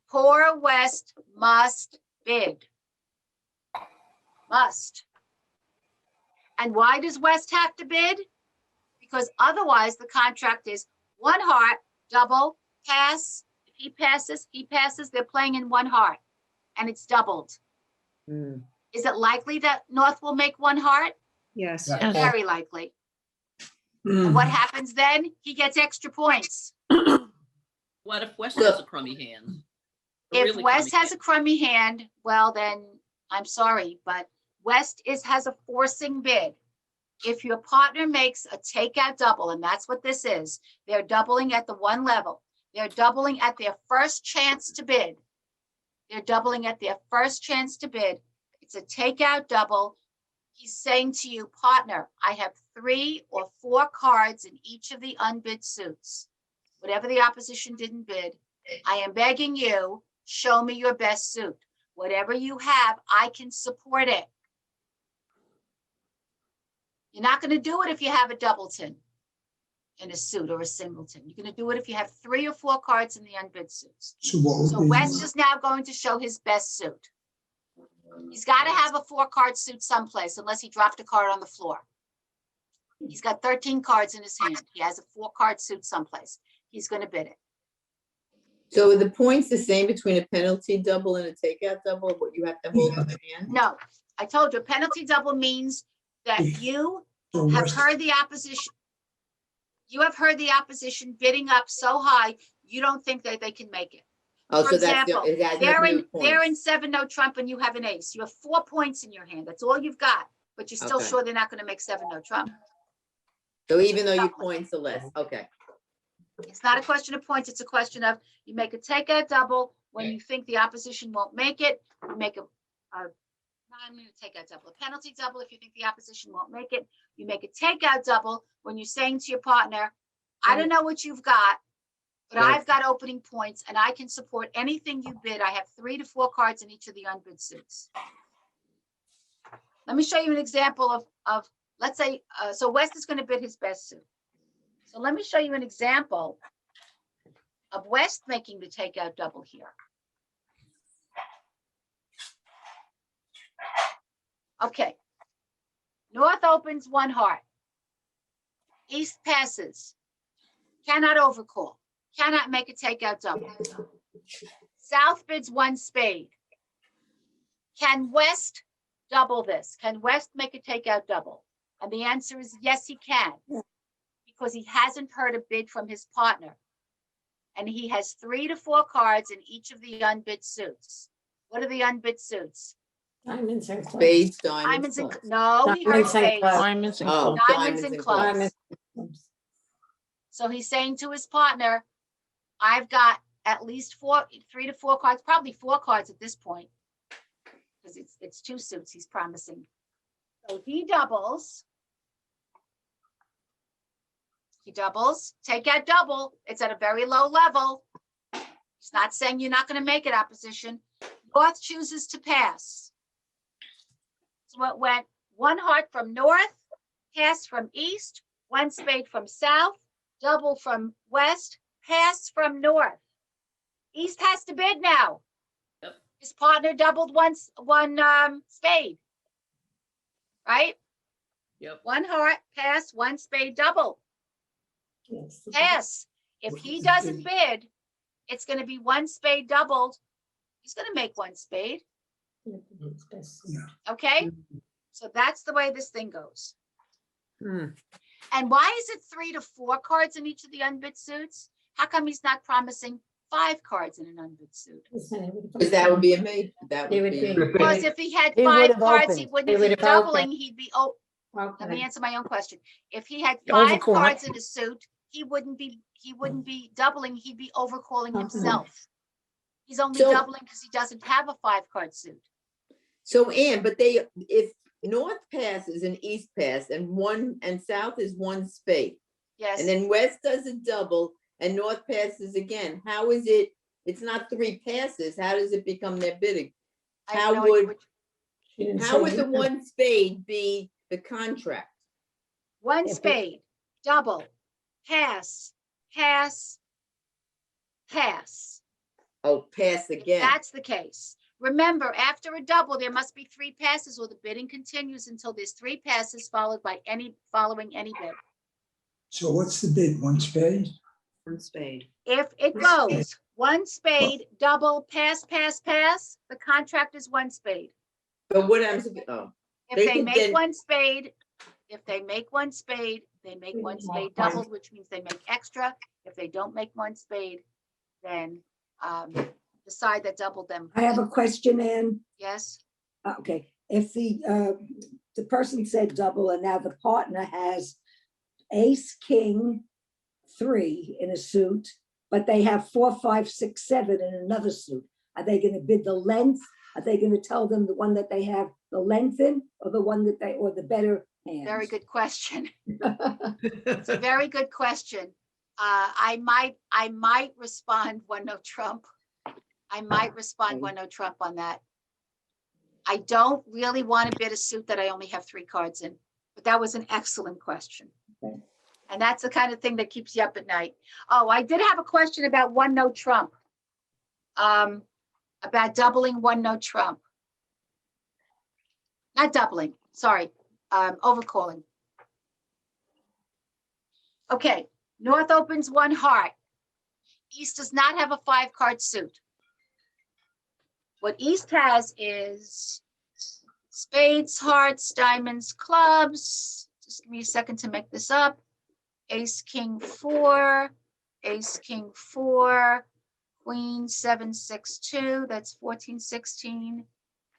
Poor West must bid. Must. And why does West have to bid? Because otherwise the contract is 1 heart, double, pass. If he passes, they're playing in 1 heart and it's doubled. Is it likely that North will make 1 heart? Yes. Yes. Very likely. And what happens then? He gets extra points. What if West has a crummy hand? A If really West crummy has a crummy hand, well, then I'm sorry, but West has a forcing bid. If your partner makes a takeout double, and that's what this is, they're doubling at the 1 level. They're doubling at their first chance to bid. They're doubling at their first chance to bid. It's a takeout double. He's saying to you, partner, I have 3 or 4 cards in each of the unbid suits. Whatever the opposition didn't bid, I am begging you, show me your best suit. Whatever you have, I can support it. You're not going to do it if you have a doubleton in a suit or a singleton. You're going to do it if you have 3 or 4 cards in the unbid suits. So West is now going to show his best suit. He's got to have a 4-card suit someplace unless he dropped a card on the floor. He's got 13 cards in his hand. He has a 4-card suit someplace. He's going to bid it. So are the points the same between a penalty double and a takeout double, what you have to hold on the hand? No, I told you, a penalty double means that you have heard the opposition. You have heard the opposition bidding up so high, you don't think that they can make it. Oh, For so that's, example, it has nothing to do with they're in points. 7 no trump and you have an ace. You have 4 points in your hand. That's all you've got, but you're still Okay. sure they're not going to make 7 no trump. So even though your points are less, okay. It's not a question of points. It's a question of you make a takeout double when you think the opposition won't make it. You make I'm going to take out double. A penalty double if you think the opposition won't make it. You make a takeout double when you're saying to your partner, I don't know what you've got, but Right. I've got opening points and I can support anything you bid. I have 3 to 4 cards in each of the unbid suits. Let me show you an example of let's say, so West is going to bid his best suit. So let me show you an example of West making the takeout double here. Okay. North opens 1 heart. East passes. Cannot overcall. Cannot make a takeout double. South bids 1 spade. Can West double this? Can West make a takeout double? And the answer is yes, he can. Because he hasn't heard a bid from his partner. And he has 3 to 4 cards in each of the unbid suits. What are the unbid suits? Diamonds and clubs. Spades, Diamonds diamonds. and, clubs. no, he heard Diamonds and spades. clubs. Diamonds and Oh, clubs. Diamonds and clubs. Diamonds and clubs. So he's saying to his partner, I've got at least 3 to 4 cards, probably 4 cards at this point. Because it's 2 suits he's promising. So he doubles. He doubles, take out double. It's at a very low level. He's not saying you're not going to make it, opposition. North chooses to pass. So it went 1 heart from North, pass from East, 1 spade from South, double from West, pass from North. East has to bid now. Yep. His partner doubled one spade. Right? Yep. 1 heart, pass, 1 spade, double. Yes. Pass. If he doesn't bid, it's going to be 1 spade doubled. He's going to make 1 spade. Okay? So that's the way this thing goes. And why is it 3 to 4 cards in each of the unbid suits? How come he's not promising 5 cards in an unbid suit? Because that would be a mate. That They would would be. be- Because if he had He 5 would've cards, he opened. wouldn't They be would've doubling. opened. He'd be, let me Okay. answer my own question. If he had 5 Overcall. cards in a suit, he wouldn't be he wouldn't be doubling, he'd be overcalling Mhm. himself. He's only So- doubling because he doesn't have a 5-card suit. So Ann, but if north pass is an east pass and south is one spade, Yes. and then west does a double and north passes again, how is it? It's not 3 passes. How does it become their bidding? I have how no idea would- which- She didn't How say would the either. one spade be the contract? One If it- spade, double, pass, pass, pass. Oh, pass If again. that's the case. Remember, after a double, there must be 3 passes or the bidding continues until there's 3 passes followed by following any bid. So what's the bid? One spade? One spade. If it goes one spade, double, pass, pass, pass, the contract is one spade. But what happens if, oh, If They they could make then- one spade, they make one spade doubled, which means they make extra. If they don't make one spade, then the side that doubled them, I have a question, Ann. yes? Okay, if the person said double and now the partner has ace, king, 3 in a suit, but they have 4, 5, 6, 7 in another suit, are they gonna bid the length? Are they gonna tell them the one that they have the length in, or the one that or the better hand? Very good question. It's a very good question. I might respond 1-0 trump. I might respond 1-0 trump on that. I don't really want to bid a suit that I only have 3 cards in, but that was an excellent question. Okay. And that's the kind of thing that keeps you up at night. Oh, I did have a question about 1-0 trump. About doubling 1-0 trump. Not doubling, sorry, overcalling. Okay, north opens 1 heart. East does not have a 5-card suit. What East has is spades, hearts, diamonds, clubs. Just give me a second to make this up. Ace, king, 4, ace, king, 4, queen, 7, 6, 2, that's 14, 16,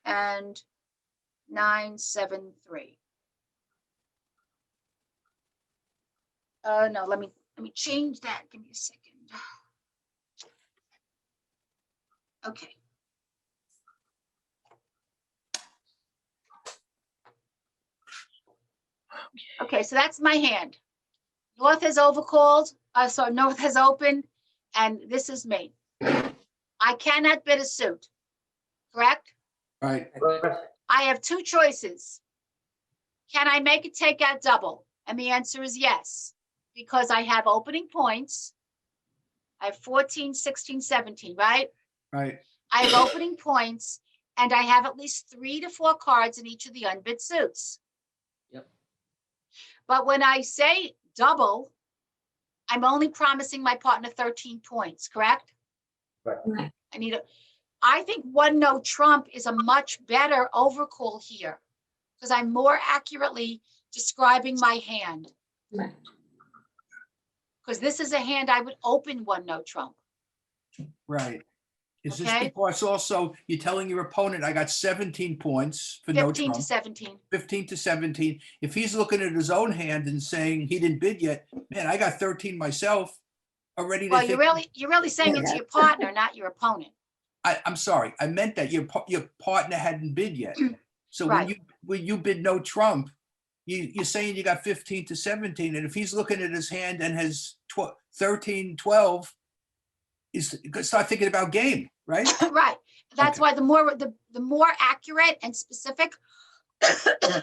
and 9, 7, 3. No, let me change that. Give me a second. Okay. Okay, so that's my hand. North has overcalled, so north has opened, and this is me. I cannot bid a suit, correct? Right. I have 2 choices. Can I make a takeout double? And the answer is yes, because I have opening points. I have 14, 16, 17, right? Right. I have opening points, and I have at least 3 to 4 cards in each of the unbid suits. Yep. But when I say double, I'm only promising my partner 13 points, correct? Right. I think 1-0 trump is a much better overcall here because I'm more accurately describing my hand. Right. Because this is a hand I would open 1-0 trump. Right. Is this Okay. because also you're telling your opponent, I got 17 points for no 15 to trump, 17. 15 to 17. If he's looking at his own hand and saying he didn't bid yet, man, I got 13 myself already. Well, you're really saying it to your partner, not your opponent. I'm sorry. I meant that your partner hadn't bid yet. So Right. when you bid no trump, you're saying you got 15 to 17. And if he's looking at his hand and has 13, 12, is start thinking about game, right? Right. That's Okay. why the more accurate and specific,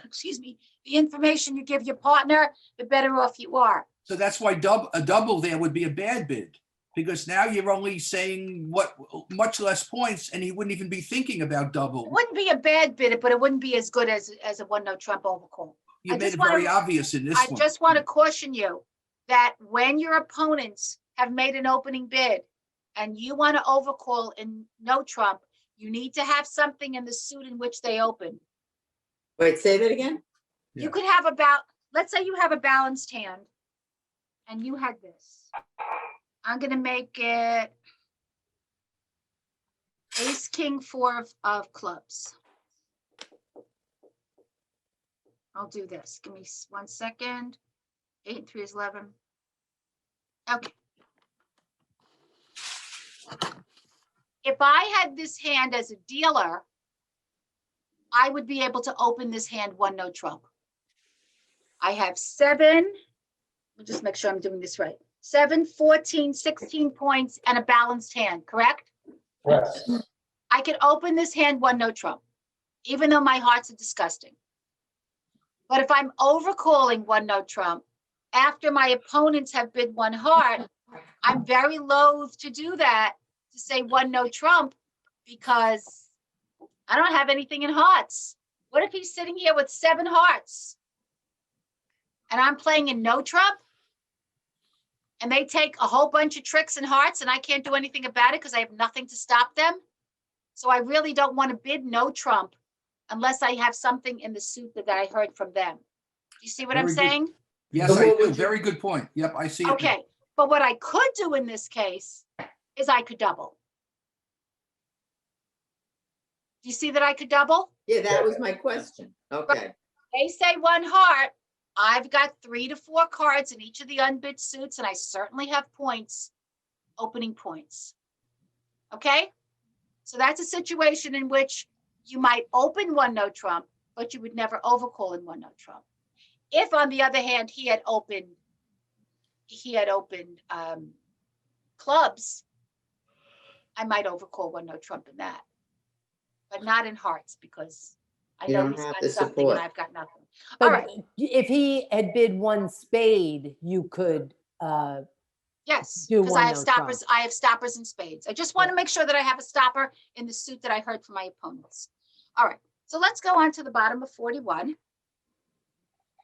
excuse me, the information you give your partner, the better off you are. So that's why a double there would be a bad bid, because now you're only saying much less points, and he wouldn't even be thinking about It double. wouldn't be a bad bid, but it wouldn't be as good as a 1-0 trump overcall. You I made just it very wanna- obvious in this I one. just want to caution you that when your opponents have made an opening bid and you want to overcall in no trump, you need to have something in the suit in which they open. Wait, say that again? Yeah. You could have let's say you have a balanced hand and you had this. I'm going to make it ace, king, 4 of clubs. I'll do this. Give me 1 second. 8 and 3 is 11. Okay. If I had this hand as a dealer, I would be able to open this hand one no trump. I have 7, let me just make sure I'm doing this right. 7, 14, 16 points and a balanced hand, correct? Yes. I could open this hand one no trump, even though my hearts are disgusting. But if I'm overcalling one no trump, after my opponents have bid one heart, I'm very loath to do that, to say one no trump, because I don't have anything in hearts. What if he's sitting here with 7 hearts? And I'm playing in no trump? And they take a whole bunch of tricks and hearts and I can't do anything about it because I have nothing to stop them? So I really don't want to bid no trump unless I have something in the suit that I heard from them. Do you see what I'm Very good. saying? Yes, So I what do. would you- Very good point. Yep, I see it. now. Okay, but what I could do in this case is I could double. Do you see that I could double? Yeah, that was my question. Okay. They say one heart. I've got 3 to 4 cards in each of the unbid suits, and I certainly have points, opening points. Okay? So that's a situation in which you might open one no trump, but you would never overcall in one no trump. If, on the other hand, he had opened clubs, I might overcall one no trump in that, but not in hearts because I You know don't he's have got the something and support. I've got nothing. All But right. if he had bid one spade, you could, Yes, do because I one have no stoppers. trump. I have stoppers and spades. I just want to make sure that I have a stopper in the suit that I heard from my opponents. All right, so let's go on to the bottom of 41.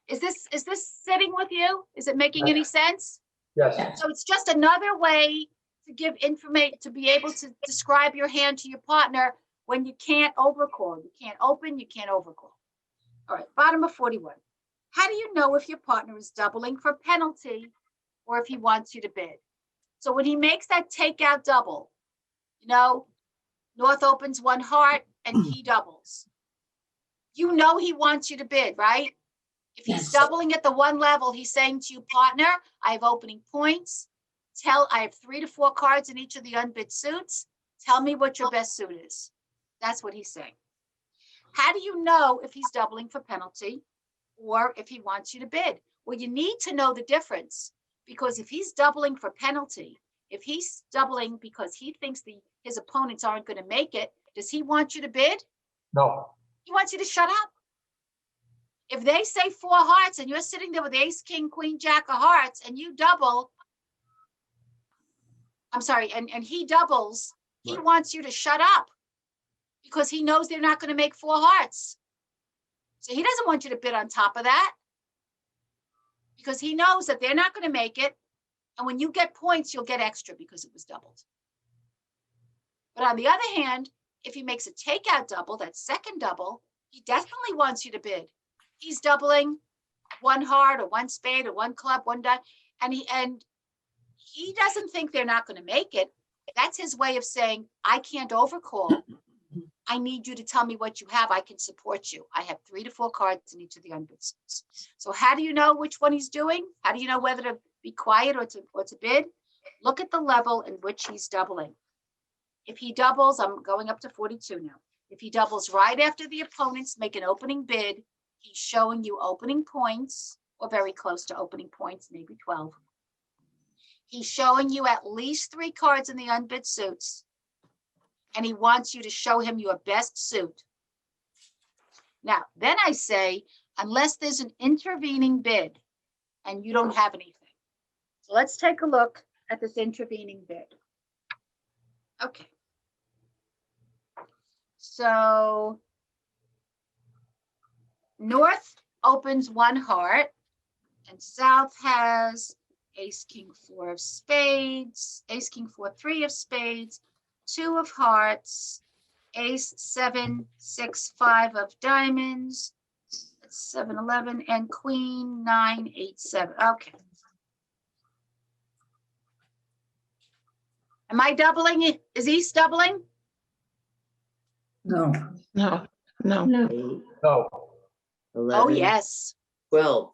Is this sitting with you? Is it making any sense? Yes. So it's just another way to give information, to be able to describe your hand to your partner when you can't overcall. You can't open, you can't overcall. All right, bottom of 41. How do you know if your partner is doubling for penalty or if he wants you to bid? So when he makes that takeout double, you know, North opens one heart and he doubles. You know he wants you to bid, right? If he's Yes. doubling at the one level, he's saying to you, partner, I have opening points. I have 3 to 4 cards in each of the unbid suits. Tell me what your best suit is. That's what he's saying. How do you know if he's doubling for penalty or if he wants you to bid? Well, you need to know the difference, because if he's doubling for penalty, if he's doubling because he thinks his opponents aren't going to make it, does he want you to bid? No. He wants you to shut up. If they say 4 hearts and you're sitting there with ace, king, queen, jack of hearts and you double, I'm sorry, and he doubles, he Right. wants you to shut up because he knows they're not going to make 4 hearts. So he doesn't want you to bid on top of that because he knows that they're not going to make it. And when you get points, you'll get extra because it was doubled. But on the other hand, if he makes a takeout double, that second double, he definitely wants you to bid. He's doubling 1 heart or 1 spade or 1 club, 1 die, and he doesn't think they're not going to make it. That's his way of saying, I can't overcall. I need you to tell me what you have. I can support you. I have 3 to 4 cards in each of the unbid suits. So how do you know which one he's doing? How do you know whether to be quiet or to bid? Look at the level in which he's doubling. If he doubles, I'm going up to 42 now. If he doubles right after the opponents make an opening bid, he's showing you opening points or very close to opening points, maybe 12. He's showing you at least 3 cards in the unbid suits, and he wants you to show him your best suit. Now, then I say, unless there's an intervening bid and you don't have anything. So let's take a look at this intervening bid. Okay. So North opens 1 heart and South has ace, king, 4 of spades, ace, king, 4, 3 of spades, 2 of hearts, ace, 7, 6, 5 of diamonds, 7, 11, and queen, 9, 8, 7. Okay. Am I doubling it? Is East doubling? No. No, no. No. 8, No. 11. Oh, yes. 12.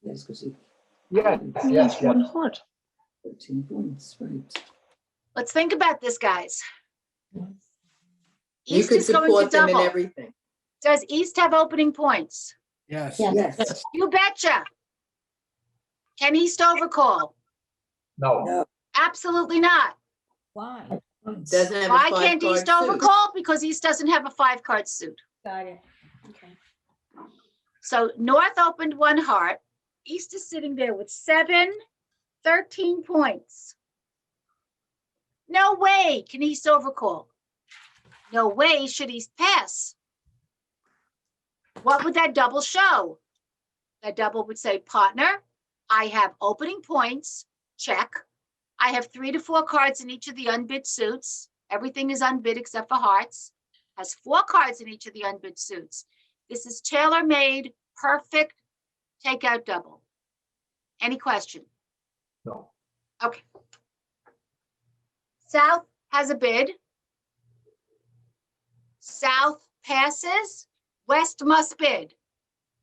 Yes, because he Yes, He yes, has one yes. heart. 13 points, right? Let's think about this, guys. You East could is going to support them in double. everything. Does East have opening points? Yes. Yes. You betcha. Can East overcall? No. No. Absolutely not. Why? Doesn't have a Why can't East five-card suit. overcall? Because East doesn't have a 5-card suit. Got it. Okay. So North opened 1 heart. East is sitting there with 13 points. No way can East overcall. No way should East pass. What would that double show? That double would say, partner, I have opening points, check. I have 3 to 4 cards in each of the unbid suits. Everything is unbid except for hearts. Has 4 cards in each of the unbid suits. This is tailor-made, perfect takeout double. Any question? No. Okay. South has a bid. South passes, West must bid.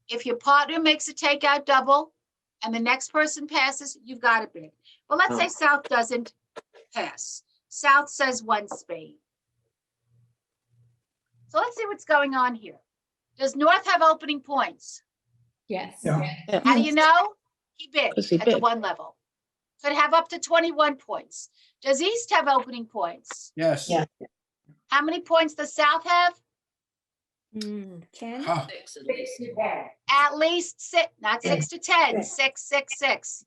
If your partner makes a takeout double and the next person passes, you've got to bid. Well, let's say South doesn't pass. South says 1 spade. So let's see what's going on here. Does North have opening points? Yes. Yeah. How do you know? He bid 'Cause he at the bid. 1 level. Could have up to 21 points. Does East have opening points? Yes. Yeah. How many points does South have? 10. Huh. 6 at least. At least 6, not 6 to 10, Yeah. 6, 6, 6.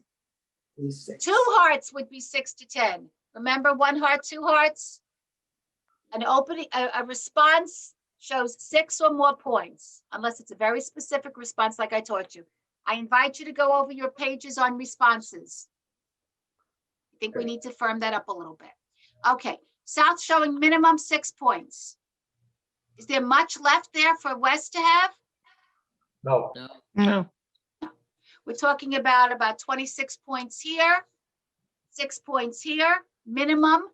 He's 6. 2 hearts would be 6 to 10. Remember 1 heart, 2 hearts? An opening, a response shows 6 or more points, unless it's a very specific response like I taught you. I invite you to go over your pages on responses. I think we need to firm that up a little bit. Okay, South showing minimum 6 points. Is there much left there for West to have? No. No. No. We're talking about 26 points here, 6 points here, minimum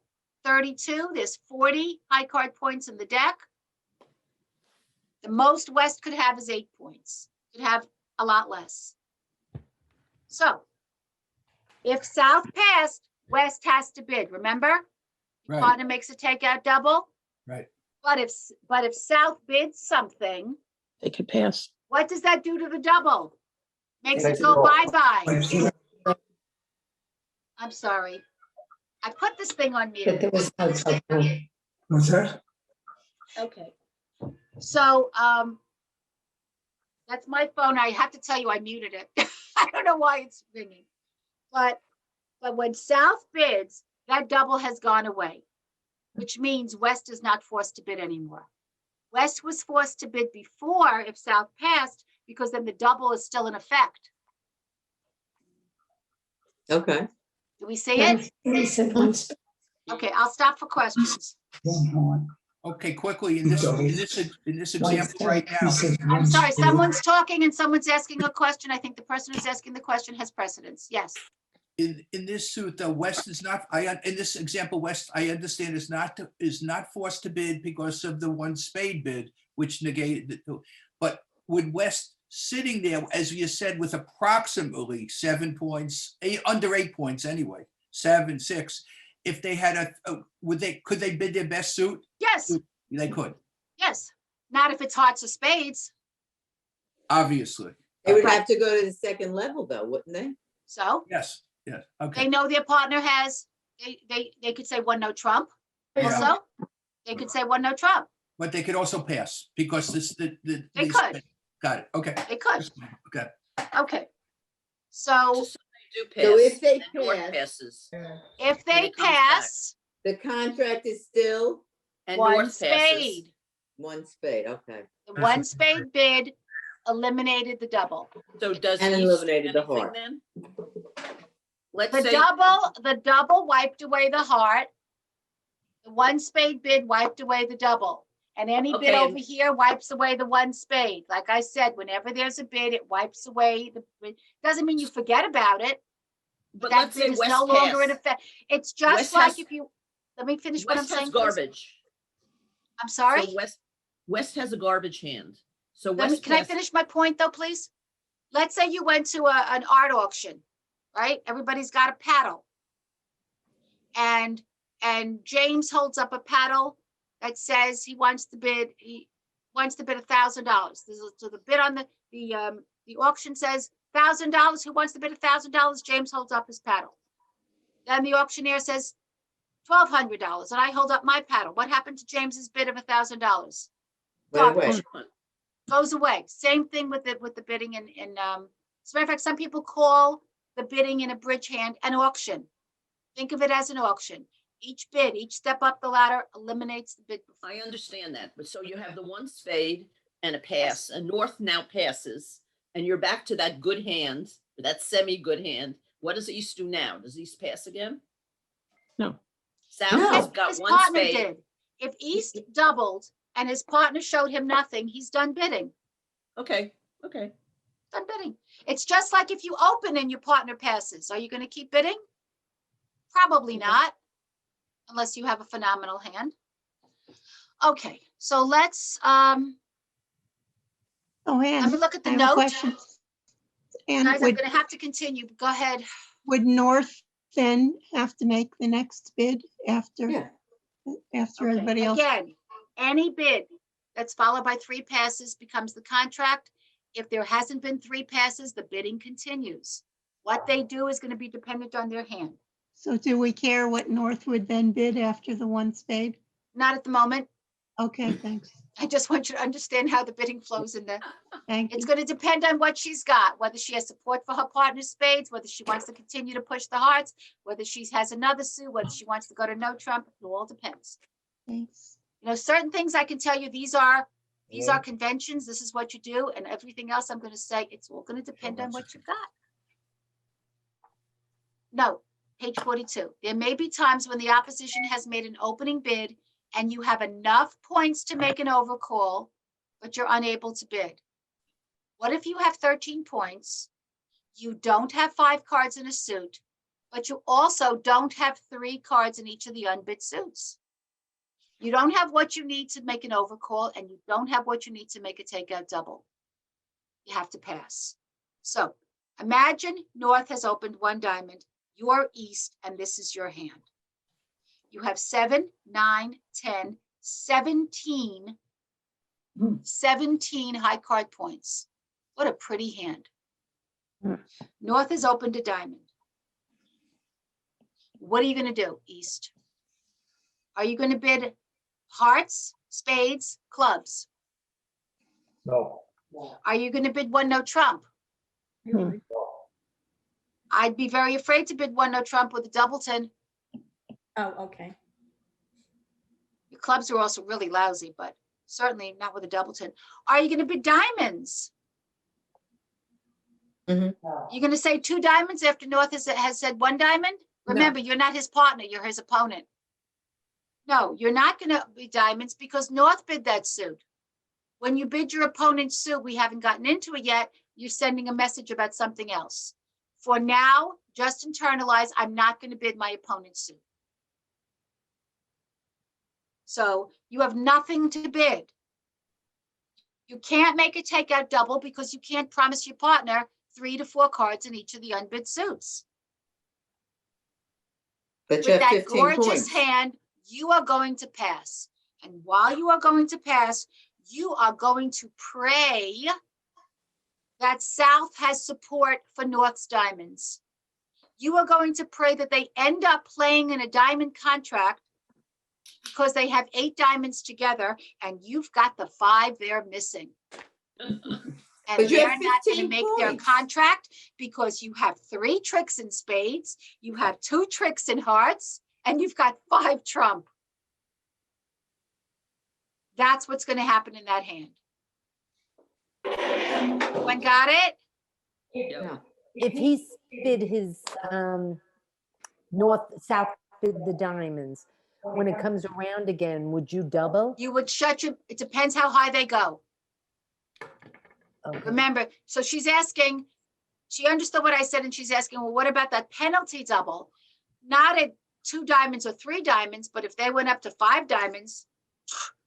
32. There's 40 high card points in the deck. The most West could have is 8 points. Could have a lot less. So if South passed, West has to bid. Remember? Your Right. partner makes a takeout double. Right. But if South bids something, They could pass. what does that do to the double? Makes Makes it it go go. bye-bye. I'm sorry. I put this thing on mute. But there was no trouble. What's that? Okay. So, that's my phone. I have to tell you, I muted it. I don't know why it's ringing. But when South bids, that double has gone away, which means West is not forced to bid anymore. West was forced to bid before if South passed, because then the double is still in effect. Okay. Do we see it? He said once. Okay, I'll stop for questions. 1 heart. Okay, quickly, in this example right He now, said I'm 1 sorry, spade. someone's talking and someone's asking a question. I think the person who's asking the question has precedence. Yes. in this suit, the West is not, in this example, West, I understand is not forced to bid because of the 1 spade bid, which negated the 2. But with West sitting there, as you said, with approximately 7 points, under 8 points anyway, 7, 6, if they had could they bid their best suit? Yes, They could, yes. Not if it's hearts or spades. obviously. They would Right. have to go to the 2nd level though, wouldn't they? So Yes, yes, they okay. know their partner has, they could say 1 no trump. Yeah. Also, they could say 1 no trump. But they could also pass because They these- could. Got it, okay. They could. Okay. Okay. So Do So pass. if they and North pass- passes if they it comes back. pass The contract is still and 1 North passes. spade, 1 spade, okay. the 1 spade bid eliminated the double. So does And East do eliminated the anything heart. then? Let's The say, double wiped away the heart. The 1 spade bid wiped away the double. And any bid Okay, over here wipes away the 1 spade. Like I said, whenever there's a bid, it wipes away the, doesn't mean you forget about it. but That let's say bid is West no longer in pass. effect. It's just West like has- if you, let me finish what I'm West has saying, please. garbage. I'm sorry. So West has a garbage hand. So Let me, West can I passes. finish my point though, please? Let's say you went to an art auction, right? Everybody's got a paddle. And and James holds up a paddle that says he wants to bid $1,000. So the bid on the auction says $1,000. Who wants to bid $1,000? James holds up his paddle. Then the auctioneer says $1,200, and I hold up my paddle. What happened to James's bid of $1,000? Went away. Goes away. Same thing with the bidding as a matter of fact, some people call the bidding in a bridge hand an auction. Think of it as an auction. Each bid, each step up the ladder eliminates the bid. I understand that, but so you have the one spade and a pass, and North now passes, and you're back to that good hand, that semi-good hand. What does East do now? Does East pass again? No. South No. has got His one partner spade. did. If East doubled and his partner showed him nothing, he's done bidding. Okay. Done bidding. It's just like if you open and your partner passes. Are you going to keep bidding? Probably not, unless you have a phenomenal hand. Okay, so let's Oh, let Anne, me look at the I have a note. question. And Guys, I'm would, going to have to continue. Go ahead. would North then have to make the next bid after, Yeah. after Okay, everybody else? again, any bid that's followed by 3 passes becomes the contract. If there hasn't been 3 passes, the bidding continues. What they do is going to be dependent on their hand. So do we care what North would then bid after the one spade? Not at the moment. Okay, thanks. I just want you to understand how the bidding flows in there. Thank It's you. going to depend on what she's got, whether she has support for her partner's spades, whether she wants to continue to push the hearts, whether she has another suit, whether she wants to go to no trump. It all depends. Thanks. You know, certain things I can tell you, these are conventions. This is what you do, and everything else I'm going to say, it's all going to depend on what you've got. No, page 42. There may be times when the opposition has made an opening bid and you have enough points to make an overcall, but you're unable to bid. What if you have 13 points? You don't have 5 cards in a suit, but you also don't have 3 cards in each of the unbid suits. You don't have what you need to make an overcall, and you don't have what you need to make a takeout double. You have to pass. So imagine North has opened 1 diamond, you're East, and this is your hand. You have 7, 9, 10, 17, 17 high card points. What a pretty hand. North has opened a diamond. What are you going to do, East? Are you going to bid hearts, spades, clubs? No. Are you going to bid 1 no trump? I'd be very afraid to bid 1 no trump with a doubleton. Oh, okay. Your clubs are also really lousy, but certainly not with a doubleton. Are you going to bid diamonds? Mhm. You're going to say 2 diamonds after North has said 1 diamond? Remember, you're not his partner, you're his opponent. No, you're not going to bid diamonds because North bid that suit. When you bid your opponent's suit, we haven't gotten into it yet, you're sending a message about something else. For now, just internalize, I'm not going to bid my opponent's suit. So you have nothing to bid. You can't make a takeout double because you can't promise your partner 3 to 4 cards in each of the unbid suits. But you With have that 15 gorgeous points. hand, you are going to pass. And while you are going to pass, you are going to pray that South has support for North's diamonds. You are going to pray that they end up playing in a diamond contract because they have 8 diamonds together and you've got the 5 they're missing. And But you they're have not going to 15 make their points. contract because you have 3 tricks in spades, you have 2 tricks in hearts, and you've got 5 trump. That's what's going to happen in that hand. Everyone got it? Yeah. If he bid his south bid the diamonds, when it comes around again, would you double? You would shut your, it depends how high they go. Okay. Remember, so she's asking, she understood what I said and she's asking, well, what about that penalty double? Not at 2 diamonds or 3 diamonds, but if they went up to 5 diamonds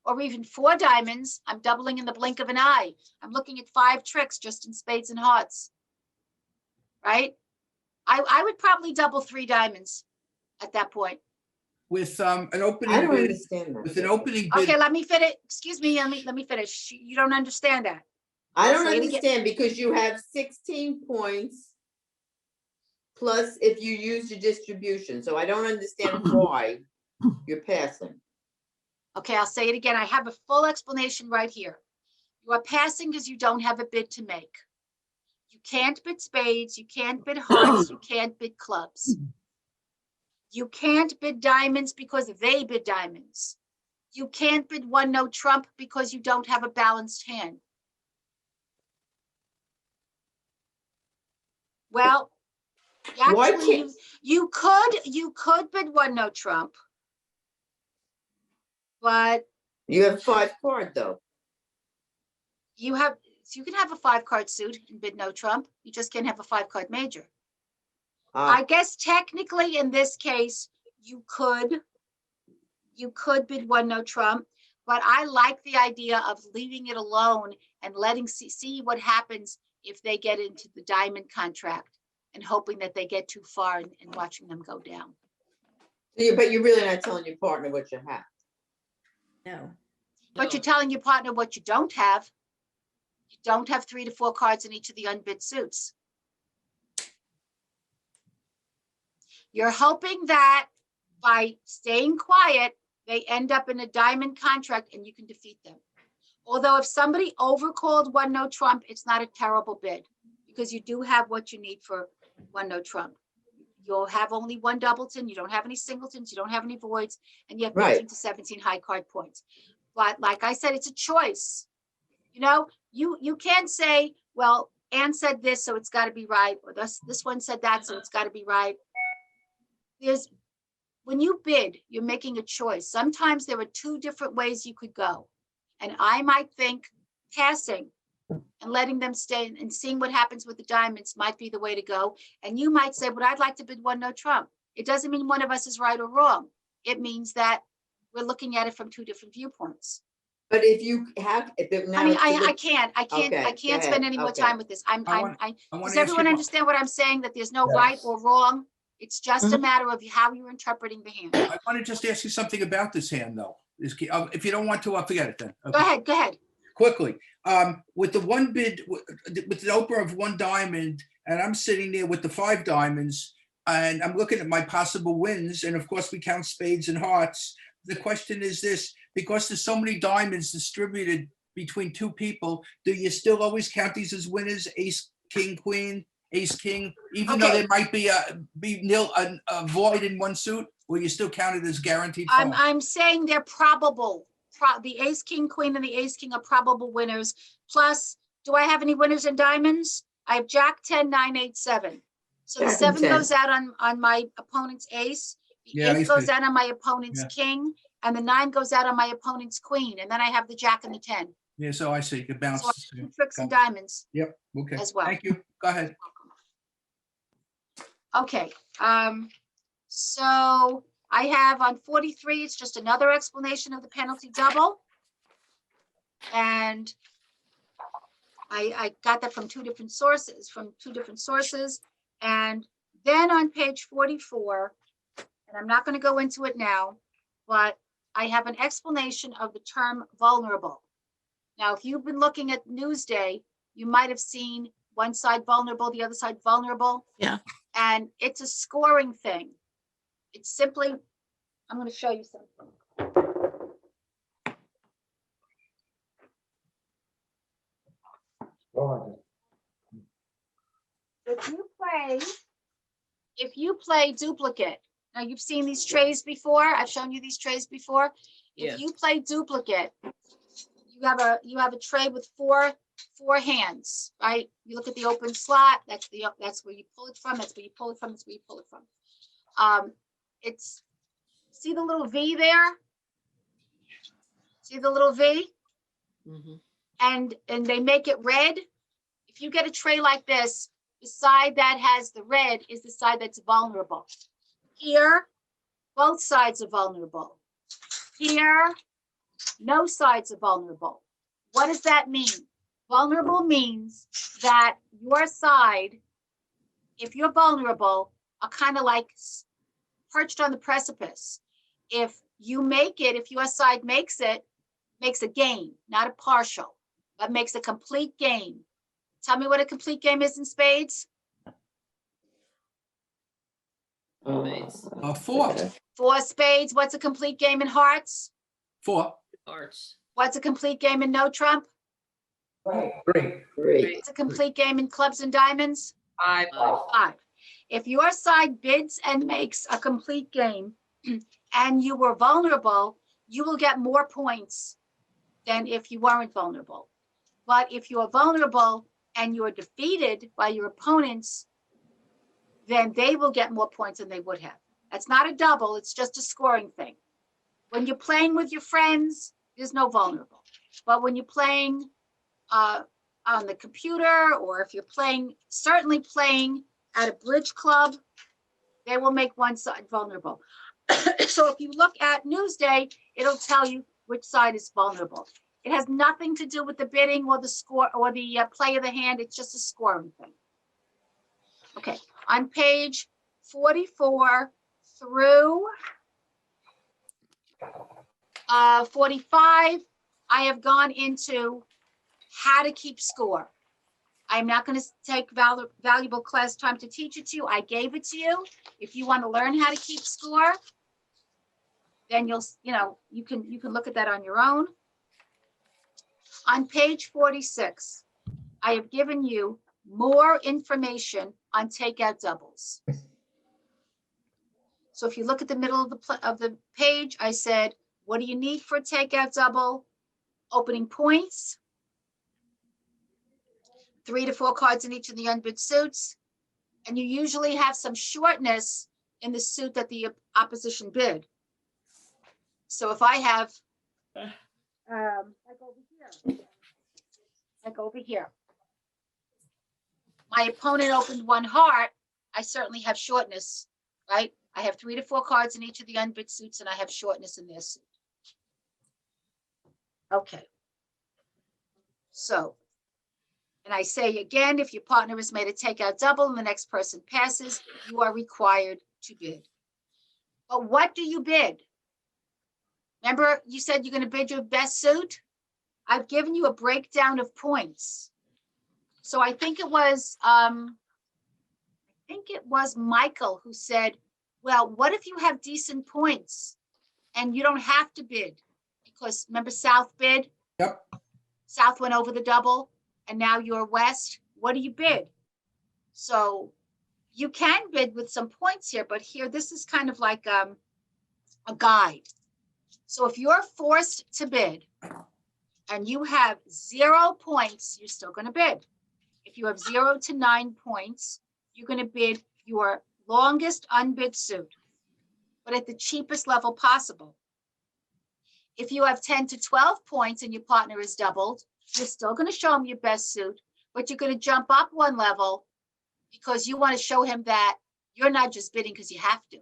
or even 4 diamonds, I'm doubling in the blink of an eye. I'm looking at 5 tricks just in spades and hearts, right? I would probably double 3 diamonds at that point. with an I opening don't bid, understand with that. an opening bid. Okay, let me finish. Excuse me, let me finish. You don't understand that. I I'll don't say it again. understand because you have 16 points plus if you use your distribution. So I don't understand why you're passing. Okay, I'll say it again. I have a full explanation right here. You are passing because you don't have a bid to make. You can't bid spades, you can't bid hearts, you can't bid clubs. You can't bid diamonds because they bid diamonds. You can't bid one no trump because you don't have a balanced hand. Well, Why actually, can't- you could bid one no trump. But You have 5 card though. you can have a 5-card suit and bid no trump. You just can't have a 5-card major. Ah, I guess technically in this case, you could bid one no trump, but I like the idea of leaving it alone and letting see what happens if they get into the diamond contract and hoping that they get too far and watching them go down. but you're really not telling your partner what you have. No. But No. you're telling your partner what you don't have. You don't have 3 to 4 cards in each of the unbid suits. You're hoping that by staying quiet, they end up in a diamond contract and you can defeat them. Although if somebody overcalled one no trump, it's not a terrible bid because you do have what you need for one no trump. You'll have only one doubleton, you don't have any singletons, you don't have any voids, and you have 15 Right. to 17 high card points. But like I said, it's a choice. You know, you can't say, well, Anne said this, so it's got to be right, or this one said that, so it's got to be right. When you bid, you're making a choice. Sometimes there are 2 different ways you could go. And I might think passing and letting them stay and seeing what happens with the diamonds might be the way to go. And you might say, but I'd like to bid one no trump. It doesn't mean one of us is right or wrong. It means that we're looking at it from 2 different viewpoints. But if you have, if it now. I mean, it's a I good- can't Okay, go spend ahead. any more Okay. time with this. I wanna Does ask everyone you- understand what I'm saying? That there's no right Yes. or wrong? It's just a matter of how you're interpreting the hand. I want to just ask you something about this hand, though. If you don't want to, I'll forget it then. Go ahead, go ahead. Quickly, with the one bid, with the opener of 1 diamond, and I'm sitting there with the 5 diamonds, and I'm looking at my possible wins, and of course we count spades and hearts. The question is this: because there's so many diamonds distributed between 2 people, do you still always count these as winners? Ace, king, queen, ace, king, even though Okay. there might be a void in one suit, will you still count it as guaranteed? fall? I'm saying they're probable. The ace, king, queen, and the ace, king are probable winners. Plus, do I have any winners in diamonds? I have jack 10, 9, 8, 7. So the Jack and 7 10. goes out on my opponent's ace. The Yeah, 8 ace goes is- out on my opponent's Yeah. king, and the 9 goes out on my opponent's queen. And then I have the jack and the 10. Yeah, so I see. It So I bounces. have 2 tricks and Got it. diamonds Yep, okay. as well. Thank you. Go ahead. Okay, so I have on 43, it's just another explanation of the penalty double. And I got that from 2 different sources, And then on page 44, and I'm not going to go into it now, but I have an explanation of the term vulnerable. Now, if you've been looking at Newsday, you might have seen one side vulnerable, the other side vulnerable. Yeah. And it's a scoring thing. It's simply, I'm going to show you something. Go ahead. If you play duplicate, now you've seen these trays before. I've shown you these trays before. Yeah. If you play duplicate, you have a tray with four hands, right? You look at the open slot. That's where you pull it from. That's where you pull it from. That's where you pull it from. See the little V there? See the little V? Mhm. And they make it red. If you get a tray like this, the side that has the red is the side that's vulnerable. Here, both sides are vulnerable. Here, no sides are vulnerable. What does that mean? Vulnerable means that your side, if you're vulnerable, are kind of like perched on the precipice. if you make it, if your side makes it, makes a game, not a partial, but makes a complete game. Tell me what a complete game is in spades? Spades, 4, 4 spades. What's a complete game in hearts? 4. hearts, What's a complete game in no trump? Great. Great. What's a complete game in clubs and diamonds? five, 5. If your side bids and makes a complete game and you were vulnerable, you will get more points than if you weren't vulnerable. But if you are vulnerable and you are defeated by your opponents, then they will get more points than they would have. That's not a double, it's just a scoring thing. When you're playing with your friends, there's no vulnerable. But when you're playing on the computer, or if you're playing, certainly playing at a bridge club, they will make one side vulnerable. So if you look at Newsday, it'll tell you which side is vulnerable. It has nothing to do with the bidding or the score or the play of the hand. It's just a scoring thing. Okay, on page 44 through 45, I have gone into how to keep score. I'm not going to take valuable class time to teach it to you. I gave it to you. If you want to learn how to keep score, then you can look at that on your own. On page 46, I have given you more information on takeout doubles. So if you look at the middle of the page, I said, what do you need for a takeout double? Opening points, 3 to 4 cards in each of the unbid suits, and you usually have some shortness in the suit that the opposition bid. So if I have, like over here, my opponent opened 1 heart, I certainly have shortness, right? I have 3 to 4 cards in each of the unbid suits, and I have shortness in their suit. Okay. So, and I say again, if your partner has made a takeout double and the next person passes, you are required to bid. But what do you bid? Remember, you said you're going to bid your best suit? I've given you a breakdown of points. So I think it was Michael who said, well, what if you have decent points and you don't have to bid? Because remember South bid? Yep. South went over the double and now you're West. What do you bid? So you can bid with some points here, but here, this is kind of like a guide. So if you're forced to bid and you have 0 points, you're still going to bid. If you have 0 to 9 points, you're going to bid your longest unbid suit, but at the cheapest level possible. If you have 10 to 12 points and your partner is doubled, you're still going to show him your best suit, but you're going to jump up 1 level because you want to show him that you're not just bidding because you have to.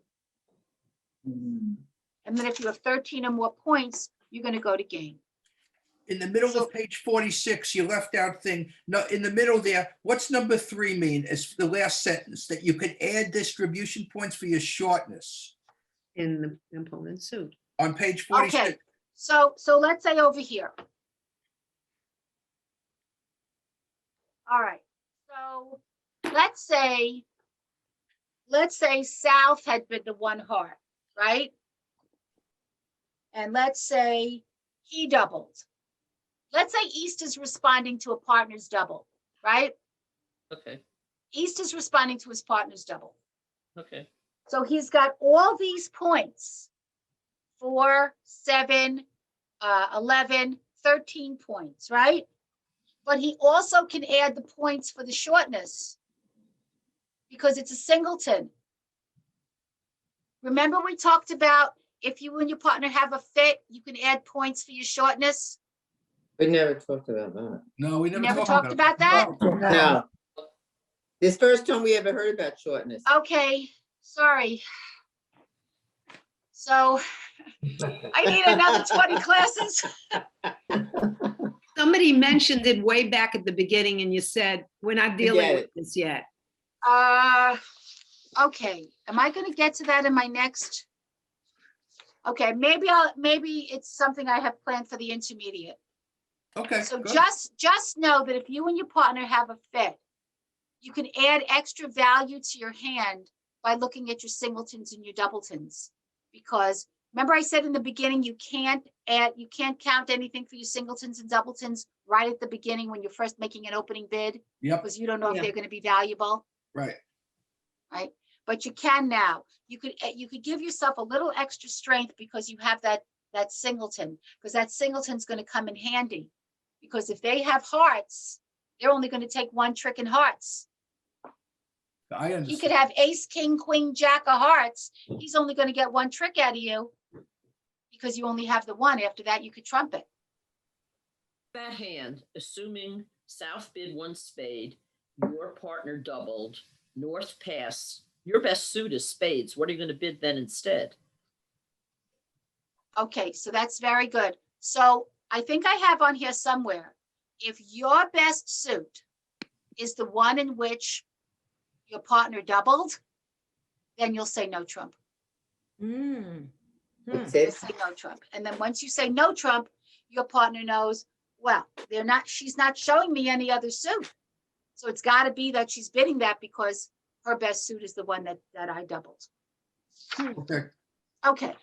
And then if you have 13 or more points, you're going to go to game. In the middle of page 46, you left out thing, no, in the middle there, what's number 3 mean? It's the last sentence, that you could add distribution points for your shortness In the opponent's suit. on page 46. Okay, so let's say over here. All right, so let's say South had bid the 1 heart, right? And let's say he doubled. Let's say East is responding to a partner's double, right? okay, East is responding to his partner's double. okay, So he's got all these points, 4, 7, 11, 13 points, right? But he also can add the points for the shortness because it's a singleton. Remember we talked about if you and your partner have a fit, you can add points for your shortness. We never talked about that. No, we You never never talked about that? No. This first time we ever heard about shortness. Okay, sorry. So I need another 20 classes. Somebody mentioned it way back at the beginning and you said, we're not dealing Forget with it. this yet. Okay, am I going to get to that in my next? Okay, maybe it's something I have planned for the intermediate. Okay, So good. just know that if you and your partner have a fit, you can add extra value to your hand by looking at your singletons and your doubletons. Because remember I said in the beginning, you can't count anything for your singletons and doubletons right at the beginning when you're first making an opening bid, Yep, because you don't know if Yeah. they're going to be valuable, right. right? But you can now. You could give yourself a little extra strength because you have that singleton, because that singleton's going to come in handy. Because if they have hearts, they're only going to take one trick in hearts. I He understand. could have ace, king, queen, jack of hearts. He's only going to get one trick out of you because you only have the one. After that, you could trump it. That hand, assuming south bid one spade, your partner doubled, north pass, your best suit is spades. What are you going to bid then instead? Okay, so that's very good. So I think I have on here somewhere, if your best suit is the one in which your partner doubled, then you'll say no trump. That's You'll it. say no trump. And then once you say no trump, your partner knows, well, she's not showing me any other suit. So it's got to be that she's bidding that because her best suit is the one that I doubled. Okay, Okay,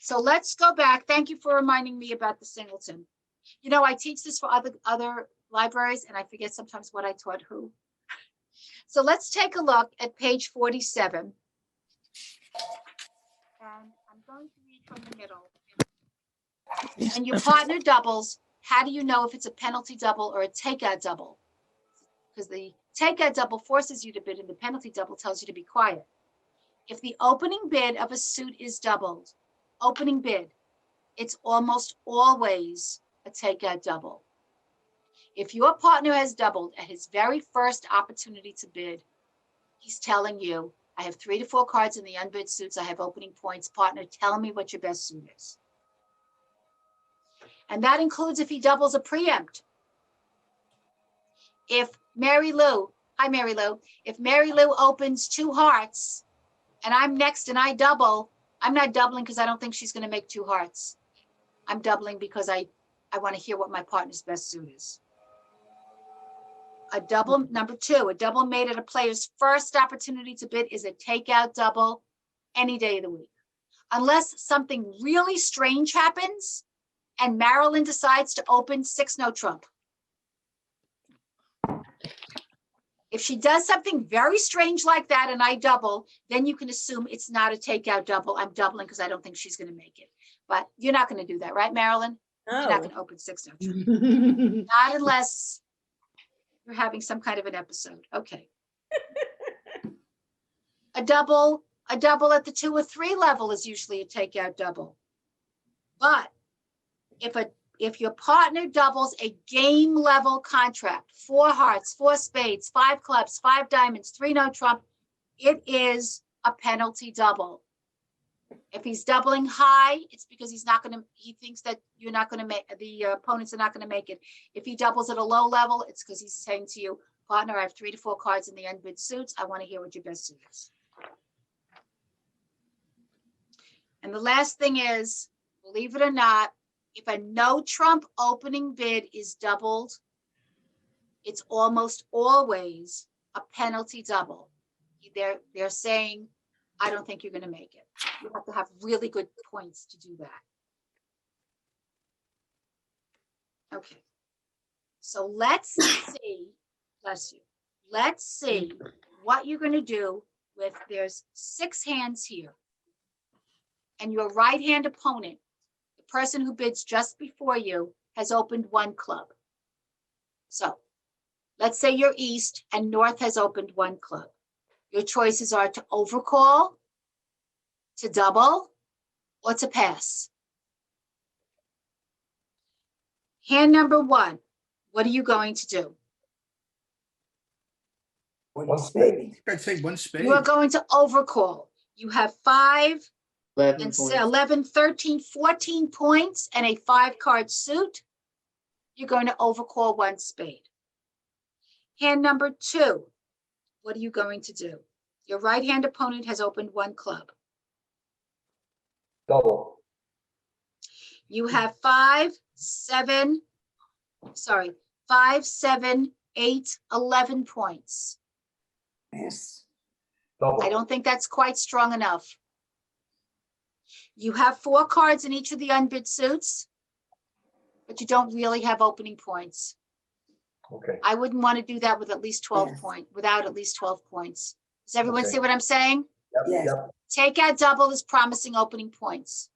so let's go back. Thank you for reminding me about the singleton. You know, I teach this for other libraries and I forget sometimes what I taught who. So let's take a look at page 47. And I'm going to read from the middle. And your partner doubles, how do you know if it's a penalty double or a takeout double? Because the takeout double forces you to bid and the penalty double tells you to be quiet. If the opening bid of a suit is doubled, opening bid, it's almost always a takeout double. If your partner has doubled at his very first opportunity to bid, he's telling you, I have 3 to 4 cards in the unbid suits. I have opening points. Partner, tell me what your best suit is. And that includes if he doubles a preempt. If Mary Lou, hi Mary Lou, if Mary Lou opens 2 hearts and I'm next and I double, I'm not doubling because I don't think she's going to make 2 hearts. I'm doubling because I want to hear what my partner's best suit is. A double, number 2, a double made at a player's first opportunity to bid is a takeout double any day of the week. Unless something really strange happens and Marilyn decides to open 6 no trump. If she does something very strange like that and I double, then you can assume it's not a takeout double. I'm doubling because I don't think she's going to make it. But you're not going to do that, right, Marilyn? You're not going to open 6 no trump. Not unless you're having some kind of an episode. Okay. A double at the 2 or 3 level is usually a takeout double. But if your partner doubles a game level contract, 4 hearts, 4 spades, 5 clubs, 5 diamonds, 3 no trump, it is a penalty double. If he's doubling high, it's because he thinks that you're not going to make, the opponents are not going to make it. If he doubles at a low level, it's because he's saying to you, partner, I have 3 to 4 cards in the unbid suits. I want to hear what your best suit is. And the last thing is, believe it or not, if a no trump opening bid is doubled, it's almost always a penalty double. They're saying, I don't think you're going to make it. You have to have really good points to do that. Okay. So let's see, bless you. Let's see what you're going to do with, there's 6 hands here. And your right-hand opponent, the person who bids just before you, has opened 1 club. So let's say you're east and north has opened 1 club. Your choices are to overcall, to double, or to pass. Hand number 1, what are you going to do? One spade. I'd say 1 spade. You are going to overcall. You have 5 11 and points. 11, 13, 14 points and a 5-card suit. You're going to overcall 1 spade. Hand number 2, what are you going to do? Your right-hand opponent has opened 1 club. Double. You have 5, 7, 8, 11 points. Yes. Double. I don't think that's quite strong enough. You have 4 cards in each of the unbid suits, but you don't really have opening points. Okay. I wouldn't want to do that with at least 12 Yes. without at least 12 points. Does everyone Okay. see what I'm saying? Yep, Yes. yep. Takeout double is promising opening points.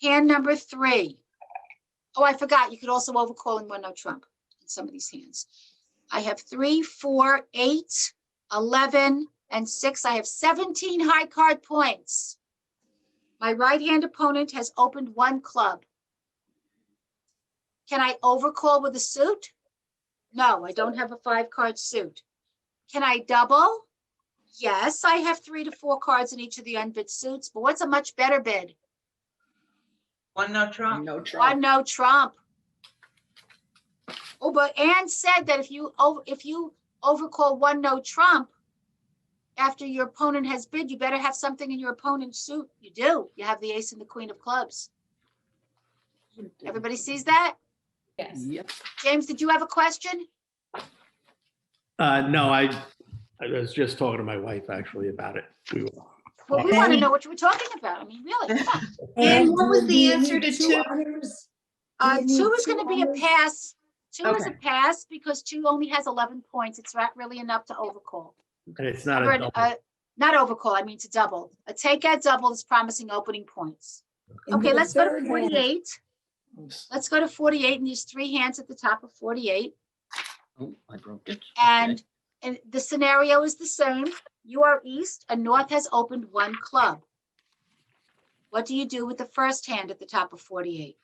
Hand number 3. Oh, I forgot. You could also overcall in one no trump in some of these hands. I have 3, 4, 8, 11, and 6. I have 17 high card points. My right-hand opponent has opened 1 club. Can I overcall with a suit? No, I don't have a 5-card suit. Can I double? Yes, I have 3 to 4 cards in each of the unbid suits, but what's a much better bid? No One Trump. no trump. Oh, but Anne said that if you overcall 1 no trump after your opponent has bid, you better have something in your opponent's suit. You do. You have the ace and the queen of clubs. Everybody sees that? Yes. Yep. James, did you have a question? No, I was just talking to my wife actually about it. Well, we want to know what you were talking about. I mean, really, come on. And what was do the you answer need to 2 2? honors? Do you 2 need is going to be a honors? pass. 2 is a Okay. pass because 2 only has 11 points. It's not really enough to overcall. And it's not a Remember, double. not overcall, I mean to double. A takeout double is promising opening points. In Okay, the let's go to third hand, 48. Let's go to 48, and there's 3 hands at the top of 48. Oh, I broke it. And the scenario is the same. You are east, and north has opened 1 club. What do you do with the first hand at the top of 48?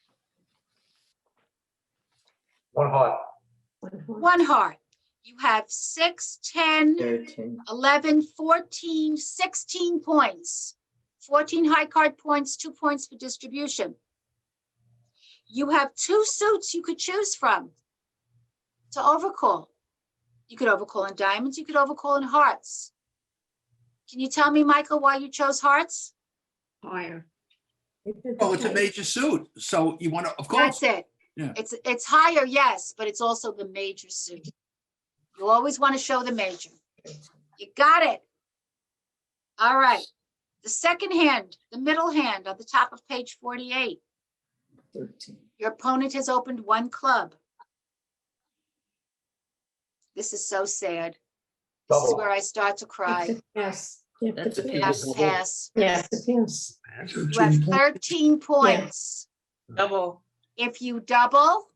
1 heart. 1 heart. You have 6, 10, 13. 11, 14, 16 points. 14 high card points, 2 points for distribution. You have 2 suits you could choose from to overcall. You could overcall in diamonds, you could overcall in hearts. Can you tell me, Michael, why you chose hearts? Higher. Well, it's a major suit, so you want to, of course. That's it. Yeah. It's higher, yes, but it's also the major suit. You always want to show the major. You got it. All right. The second hand, the middle hand on the top of page 48. 13. Your opponent has opened 1 club. This is so sad. This is Double. where I start to cry. Yes. That's a You have pass. to pass. Yes, yes. You have 13 points. Double. If you double,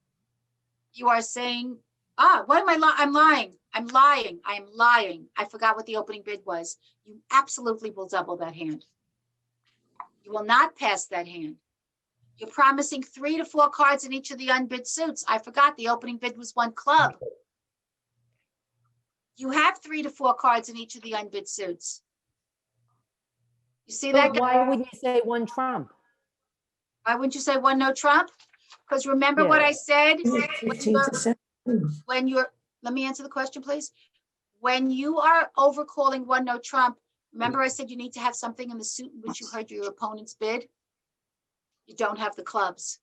you are saying, what am I lying? I'm lying. I forgot what the opening bid was. You absolutely will double that hand. You will not pass that hand. You're promising 3 to 4 cards in each of the unbid suits. I forgot the opening bid was 1 club. You have 3 to 4 cards in each of the unbid suits. You see that? But why wouldn't you say 1 trump? Why wouldn't you say 1 no trump? Because remember what I said? 15 to 17. When you're, let me answer the question, please. When you are overcalling 1 no trump, remember I said you need to have something in the suit in which you heard your opponent's bid? You don't have the clubs.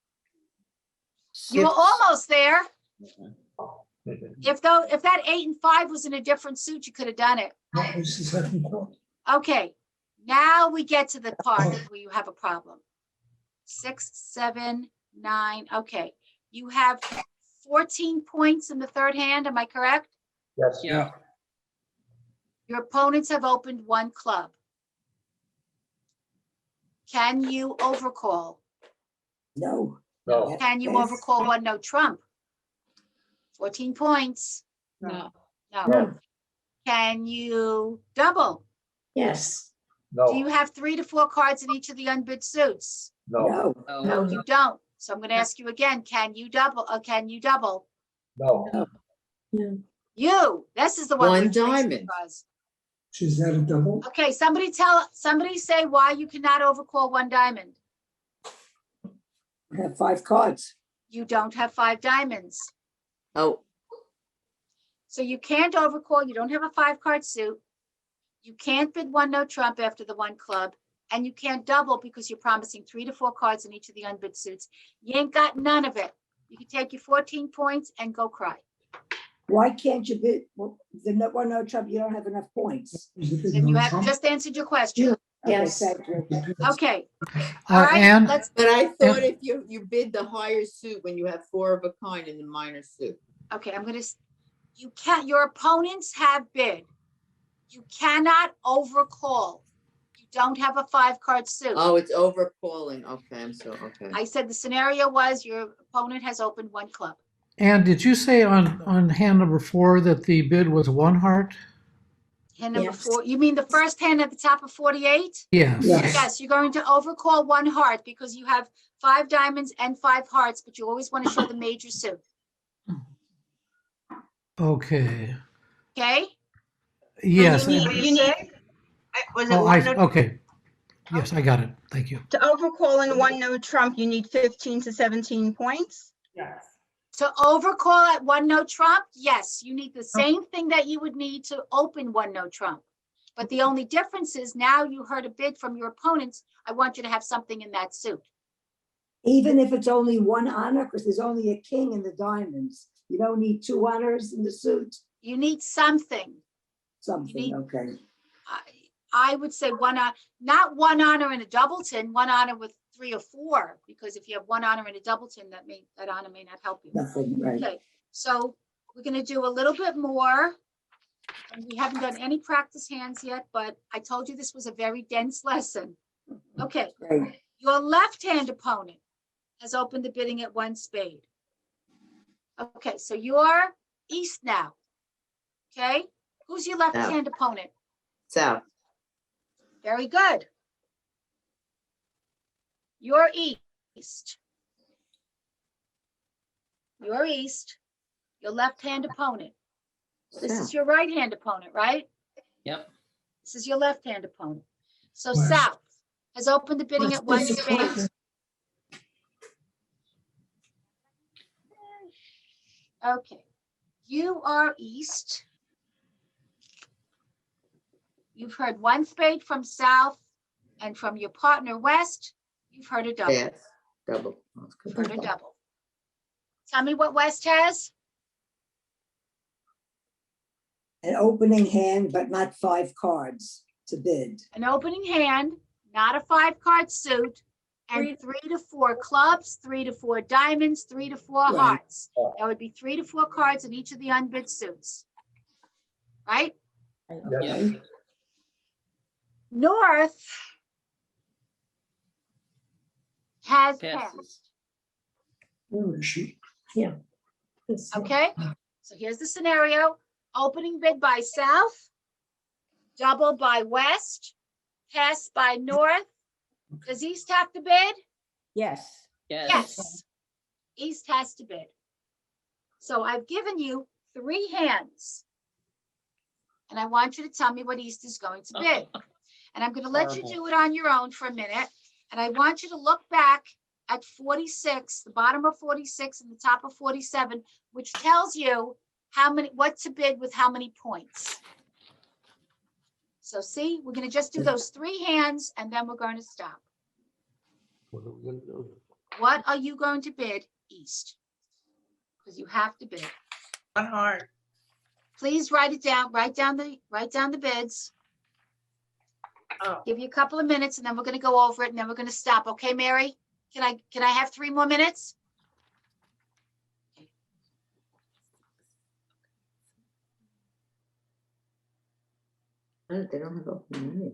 You were almost there. If that 8 and 5 was in a different suit, you could have done it. Okay, now we get to the part where you have a problem. 6, 7, 9, okay. You have 14 points in the third hand, am I correct? Yes. Yeah. Your opponents have opened 1 club. Can you overcall? No. No. Can you Yes. overcall 1 no trump? 14 points. No. No. No. Can you double? Yes. Do you No. have 3 to 4 cards in each of the unbid suits? No. No. No, you don't. So I'm going to ask you again, can you double? Can you double? No. You, this is the one. 1 which makes me diamond. buzz. Is that a double? Okay, somebody say why you cannot overcall 1 diamond. I have 5 cards. You don't have 5 diamonds. Oh, So you can't overcall, you don't have a 5-card suit. You can't bid 1 no trump after the 1 club, and you can't double because you're promising 3 to 4 cards in each of the unbid suits. You ain't got none of it. You can take your 14 points and go cry. Why can't you bid? Well, the no trump, you don't have enough points. Then you have just answered your question. Yes. Okay, thank you. Okay. All right, And let's, But I thought if you bid the higher suit when you have 4 of a kind in the minor suit. okay, you can't, your opponents have bid. You cannot overcall. You don't have a 5-card suit. Oh, it's overcalling. Okay, okay. I said the scenario was your opponent has opened 1 club. and did you say on hand number 4 that the bid was 1 heart? Hand number Yes. 4, you mean the first hand at the top of 48? Yes. Yes, you're going to overcall 1 heart because you have 5 diamonds and 5 hearts, but you always want to show the major suit. Okay. Okay? Yes. You need, was it Oh, one no, okay. Yes, I got it. Thank you. to overcall in one no trump, you need 15 to 17 points? Yes. To overcall at 1 no trump, yes, you need the same thing that you would need to open 1 no trump. But the only difference is now you heard a bid from your opponents. I want you to have something in that suit. Even if it's only 1 honor, because there's only a king in the diamonds. You don't need 2 honors in the suit. You need something. Something, okay. I would say not 1 honor in a doubleton, 1 honor with 3 or 4, because if you have 1 honor in a doubleton, that honor may not help you. Nothing, right. Okay, so we're gonna do a little bit more. And we haven't done any practice hands yet, but I told you this was a very dense lesson. Okay, Great. your left-hand opponent has opened the bidding at 1 spade. Okay, so you're east now. Okay, who's your left-hand opponent? South. Very good. You're east. You're east. Your left-hand opponent. This is your right-hand opponent, right? Yep. This is your left-hand opponent. So West. South has opened the bidding at 1 spade. Okay, you are east. You've heard 1 spade from South, and from your partner West, you've heard a double. Yes, double. You've heard a double. Tell me what West has. An opening hand, but not 5 cards to bid. An opening hand, not a 5-card suit, and 3 to 4 clubs, 3 to 4 diamonds, 3 to 4 Right. hearts. That would be 3 to 4 cards in each of the unbid suits. Right? Yep. North has Passes. passed. Oh, shoot. Yeah. Yes. Okay, so here's the scenario. Opening bid by South, double by West, pass by North. Does East have to bid? Yes. Yes. East has to bid. So I've given you 3 hands. And I want you to tell me what East is going to bid. And I'm going to let you do it on your own for a minute. And I want you to look back at 46, the bottom of 46 and the top of 47, which tells you what to bid with how many points. So see, we're going to just do those 3 hands and then we're going to stop. What are you going to bid East? Because you have to bid. 1 heart. Please write it down. Write down the bids. Oh. Give you a couple of minutes and then we're going to go over it and then we're going to stop. Okay, Mary? Can I have 3 more minutes? They don't have opening.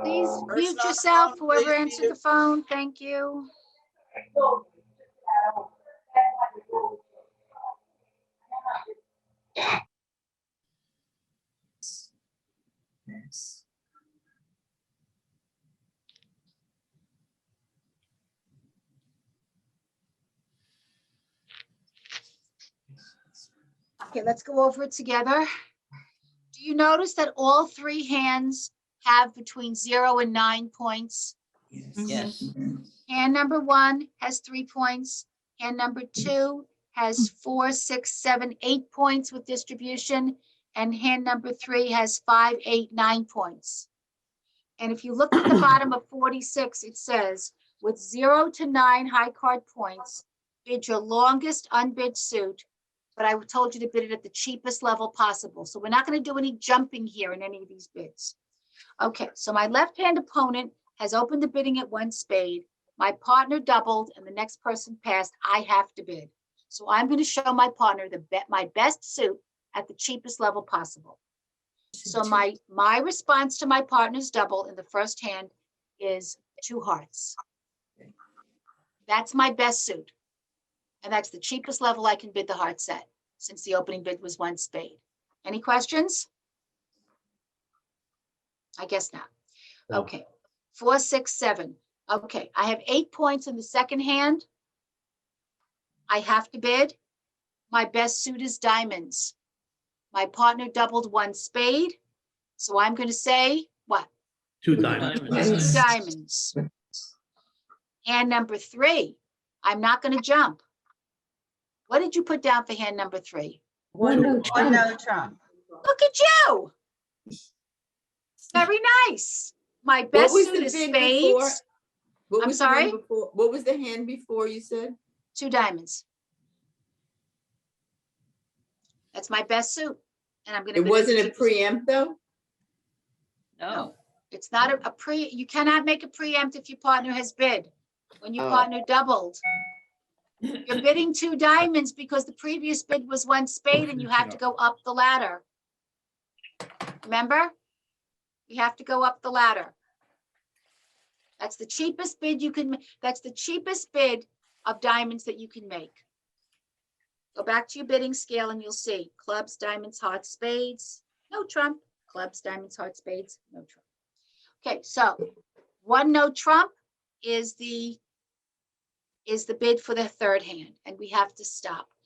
Please mute yourself, whoever answered the phone. Thank you. Yes. Okay, let's go over it together. Do you notice that all three hands have between 0 and 9 points? Yes. Hand number 1 has 3 points. Hand number 2 has 4, 6, 7, 8 points with distribution. And hand number 3 has 5, 8, 9 points. And if you look at the bottom of 46, it says, with 0 to 9 high card points, bid your longest unbid suit, but I told you to bid it at the cheapest level possible. So we're not going to do any jumping here in any of these bids. Okay, so my left-hand opponent has opened the bidding at 1 spade. My partner doubled and the next person passed. I have to bid. So I'm going to show my partner my best suit at the cheapest level possible. So my response to my partner's double in the first hand is 2 hearts. That's my best suit. And that's the cheapest level I can bid the heart set, since the opening bid was 1 spade. Any questions? I guess not. No. Okay, 4, 6, 7. Okay, I have 8 points in the second hand. I have to bid. My best suit is diamonds. My partner doubled 1 spade. So I'm going to say what? 2 diamonds. 2 diamonds. Hand number 3. I'm not going to jump. What did you put down for hand number 3? One no One trump. no trump. Look at you. Very nice. My What best was suit the is bid before? spades. What I'm was the one sorry? before? What was the hand before you said? 2 diamonds. That's my best suit. And I'm going to It bid at the wasn't a cheapest. preempt though? No. It's not a you cannot make a preempt if your partner has bid. When your Oh. partner doubled. You're bidding 2 diamonds because the previous bid was 1 spade and you have to go up the ladder. Remember? You have to go up the ladder. That's the cheapest bid you can, that's the cheapest bid of diamonds that you can make. Go back to your bidding scale and you'll see clubs, diamonds, hearts, spades, no trump. Clubs, diamonds, hearts, spades, no trump. Okay, so 1 no trump is the bid for the third hand, and we have to stop.